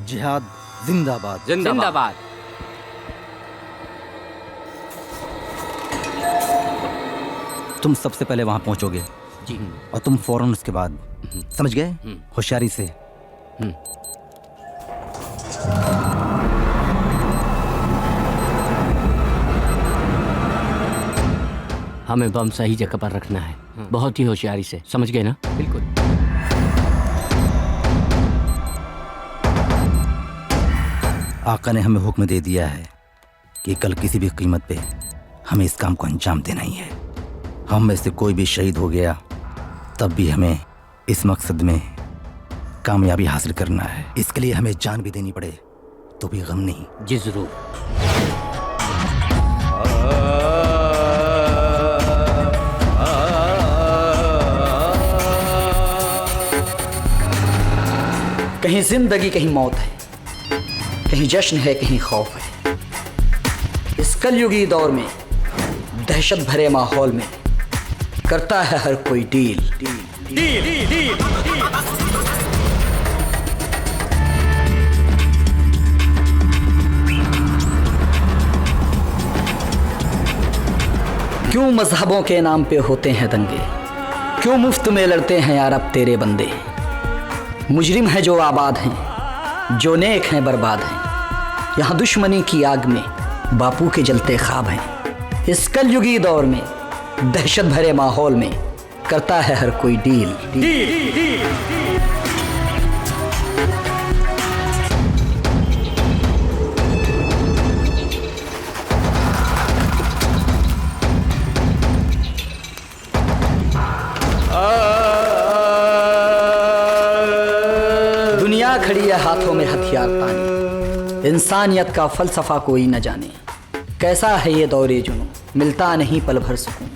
Speaker 1: जिहाद जिंदाबाद,
Speaker 3: जिंदाबाद।
Speaker 1: तुम सबसे पहले वहां पहुंचोगे
Speaker 3: जी,
Speaker 1: और तुम फौरन उसके बाद, समझ गए, होशियारी से।
Speaker 3: हमें बम सही जगह पर रखना है, बहुत ही होशियारी से, समझ गए ना? बिल्कुल।
Speaker 1: आका ने हमें हुक्म दे दिया है कि कल किसी भी कीमत पे हमें इस काम को अंजाम देना ही है। हम में से कोई भी शहीद हो गया तब भी हमें इस मकसद में कामयाबी हासिल करना है। इसके लिए हमें जान भी देनी पड़े तो भी गम नहीं।
Speaker 3: जी जरूर।
Speaker 1: कहीं जिंदगी कहीं मौत है, कहीं जश्न है कहीं खौफ है। इस कलयुगी दौर में, दहशत भरे माहौल में, करता है हर कोई deal, deal, deal, deal, deal, deal. क्यों मजहबों के नाम पे होते हैं दंगे, क्यों मुफ्त में लड़ते हैं यार अब तेरे बंदे। मुजरिम है जो आबाद हैं, जो नेक हैं बर्बाद हैं। यहाँ दुश्मनी की आग में बापू के जलते ख्वाब हैं। इस कलयुगी दौर में, दहशत भरे माहौल में, करता है हर कोई डील, डील, डील, डील।
Speaker 5: है हाथों में हथियार ताने, इंसानियत का फलसफा कोई न जाने। कैसा है ये दौरे जुनूं, मिलता नहीं पल भर सुकून।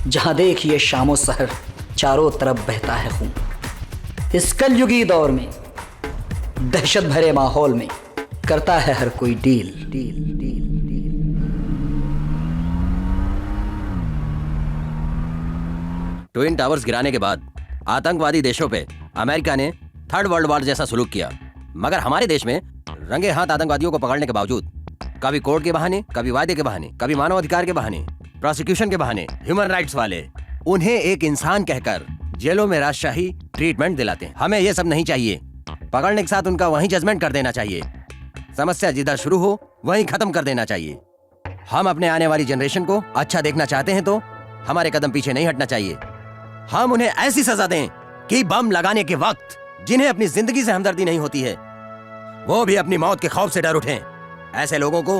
Speaker 5: जहां देखिए शामो सहर चारों तरफ बहता है खून। इस कलयुगी दौर में दहशत भरे माहौल में करता है हर कोई deal deal deal deal.
Speaker 19: Twin towers गिराने के बाद आतंकवादी देशों पे अमेरिका ने थर्ड वर्ल्ड वॉर जैसा सलूक किया, मगर हमारे देश में रंगे हाथ आतंकवादियों को पकड़ने के बावजूद कभी कोर्ट के बहाने, कभी वादे के बहाने, कभी मानवाधिकार के बहाने, प्रोसिक्यूशन के बहाने ह्यूमन राइट्स वाले उन्हें एक इंसान कहकर जेलों में राजशाही ट्रीटमेंट दिलाते हैं। हमें ये सब नहीं चाहिए। पकड़ने के साथ उनका वहीं जजमेंट कर देना चाहिए। समस्या जिधर शुरू हो वहीं खत्म कर देना चाहिए। हम अपने आने वाली जनरेशन को अच्छा देखना चाहते हैं तो हमारे कदम पीछे नहीं हटना चाहिए। हम उन्हें ऐसी सजा दें कि बम लगाने के वक्त जिन्हें अपनी जिंदगी से हमदर्दी नहीं होती है वो भी अपनी मौत के खौफ से डर उठें। ऐसे लोगों को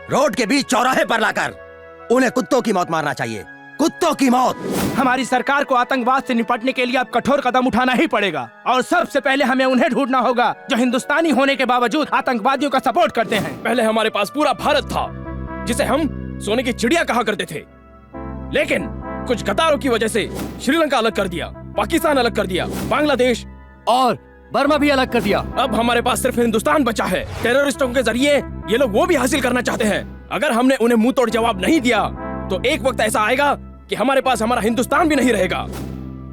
Speaker 19: रोड के बीच चौराहे पर लाकर उन्हें कुत्तों की मौत मारना चाहिए, कुत्तों की मौत।
Speaker 22: हमारी सरकार को आतंकवाद से निपटने के लिए अब कठोर कदम उठाना ही पड़ेगा और सबसे पहले हमें उन्हें ढूंढना होगा जो हिंदुस्तानी होने के बावजूद आतंकवादियों का सपोर्ट करते हैं।
Speaker 6: पहले हमारे पास पूरा भारत था जिसे हम सोने की चिड़िया कहा करते थे, लेकिन कुछ गद्दारों की वजह से श्रीलंका अलग कर दिया, पाकिस्तान अलग कर दिया, बांग्लादेश और
Speaker 18: बर्मा भी अलग कर दिया।
Speaker 6: अब हमारे पास सिर्फ हिंदुस्तान बचा है। टेररिस्टों के जरिए ये लोग वो भी हासिल करना चाहते हैं। अगर हमने उन्हें मुंह तोड़ जवाब नहीं दिया तो एक वक्त ऐसा आएगा कि हमारे पास हमारा हिंदुस्तान भी नहीं रहेगा।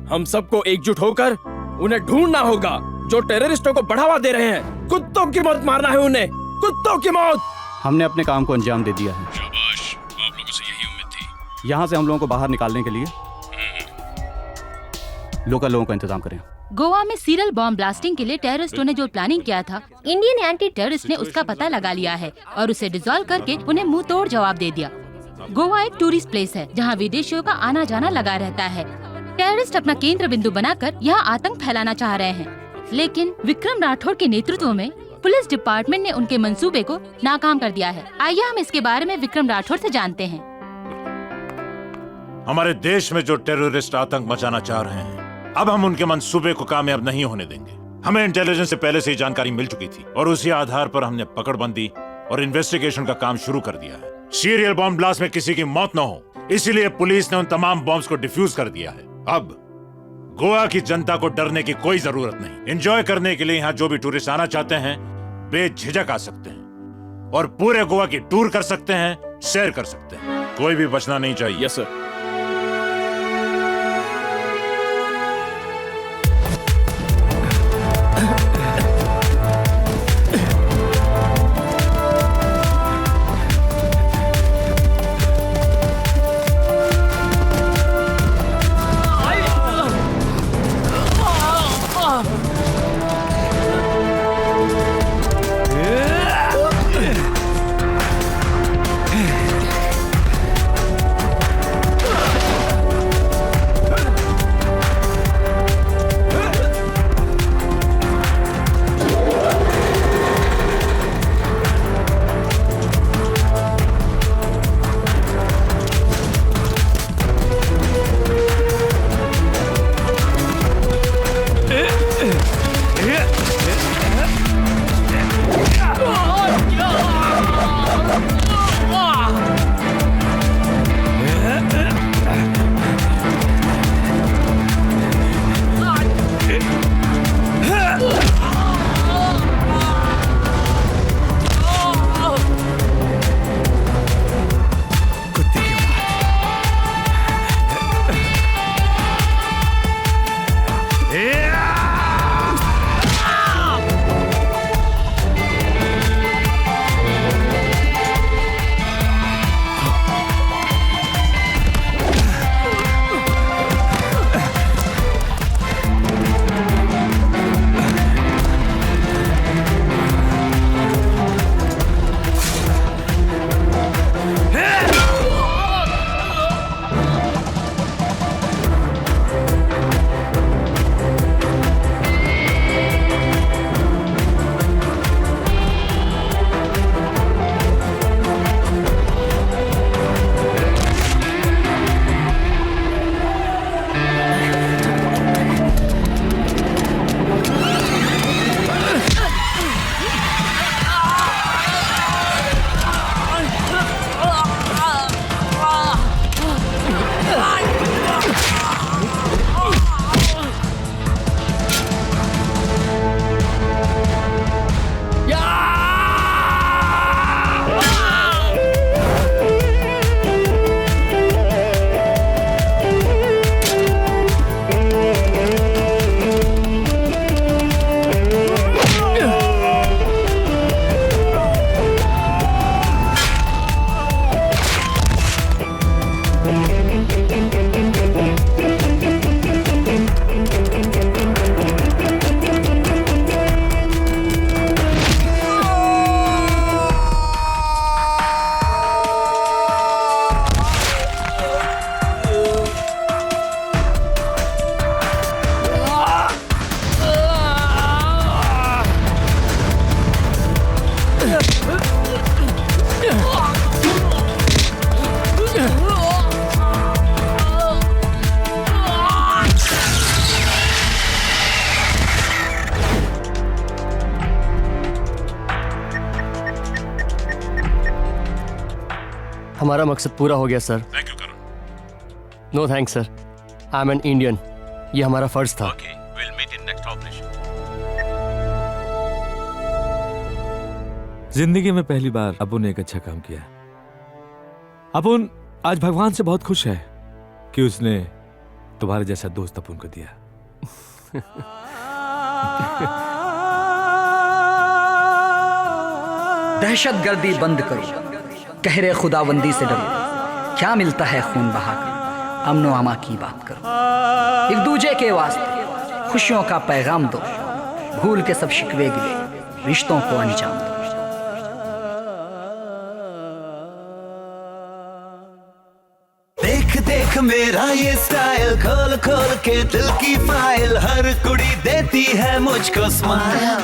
Speaker 6: हम सबको एकजुट होकर उन्हें ढूंढना होगा जो टेररिस्टों को बढ़ावा दे रहे हैं। कुत्तों की मौत मारना है उन्हें, कुत्तों की मौत।
Speaker 20: हमने अपने काम को अंजाम दे दिया है।
Speaker 16: शाबाश, आप लोगों से यही उम्मीद थी।
Speaker 20: यहाँ से हम लोगों को बाहर निकालने के लिए लोकल लोगों का इंतजाम करें।
Speaker 24: गोवा में सीरियल बॉम्ब ब्लास्टिंग के लिए टेररिस्टों ने जो प्लानिंग किया था, इंडियन एंटी टेररिस्ट ने उसका पता लगा लिया है और उसे डिसॉल्व करके उन्हें मुंह तोड़ जवाब दे दिया। गोवा एक टूरिस्ट प्लेस है जहां विदेशियों का आना जाना लगा रहता है। टेररिस्ट अपना केंद्र बिंदु बनाकर यहाँ आतंक फैलाना चाह रहे हैं, लेकिन विक्रम राठौड़ के नेतृत्व में पुलिस डिपार्टमेंट ने उनके मंसूबे को नाकाम कर दिया है। आइए हम इसके बारे में विक्रम राठौड़ से जानते हैं।
Speaker 14: हमारे देश में जो टेररिस्ट आतंक मचाना चाह रहे हैं, अब हम उनके मंसूबे को कामयाब नहीं होने देंगे। हमें इंटेलिजेंस से पहले से ही जानकारी मिल चुकी थी और उसी आधार पर हमने पकड़बंदी और इन्वेस्टिगेशन का काम शुरू कर दिया है। सीरियल बॉम्ब ब्लास्ट में किसी की मौत न हो, इसीलिए पुलिस ने उन तमाम बॉम्ब्स को डिफ्यूज कर दिया है। अब गोवा की जनता को डरने की कोई जरूरत नहीं। एंजॉय करने के लिए यहाँ जो भी टूरिस्ट आना चाहते हैं बेझिझक आ सकते हैं और पूरे गोवा की टूर कर सकते हैं, सैर कर सकते हैं। कोई भी बचना नहीं चाहिए।
Speaker 6: Yes sir.
Speaker 18: हमारा मकसद पूरा हो गया sir.
Speaker 14: Thank you Karan.
Speaker 18: No thanks sir, I am an Indian. ये हमारा फर्ज था।
Speaker 14: Okay, will meet in next operation.
Speaker 13: जिंदगी में पहली बार अपुन ने एक अच्छा काम किया। अपुन आज भगवान से बहुत खुश है कि उसने तुम्हारे जैसा दोस्त अपुन को दिया।
Speaker 5: दहशतगर्दी बंद करो, कहरे खुदाबंदी से डरो। क्या मिलता है खून बहाकर, अमनो अमा की बात करो। एक दूजे के वास्ते खुशियों का पैगाम दो, भूल के सब शिकवे गिले, रिश्तों को अंजाम दो।
Speaker 7: देख देख मेरा ये स्टाइल, खोल खोल के दिल की फाइल, हर कुड़ी देती है मुझको स्माइल।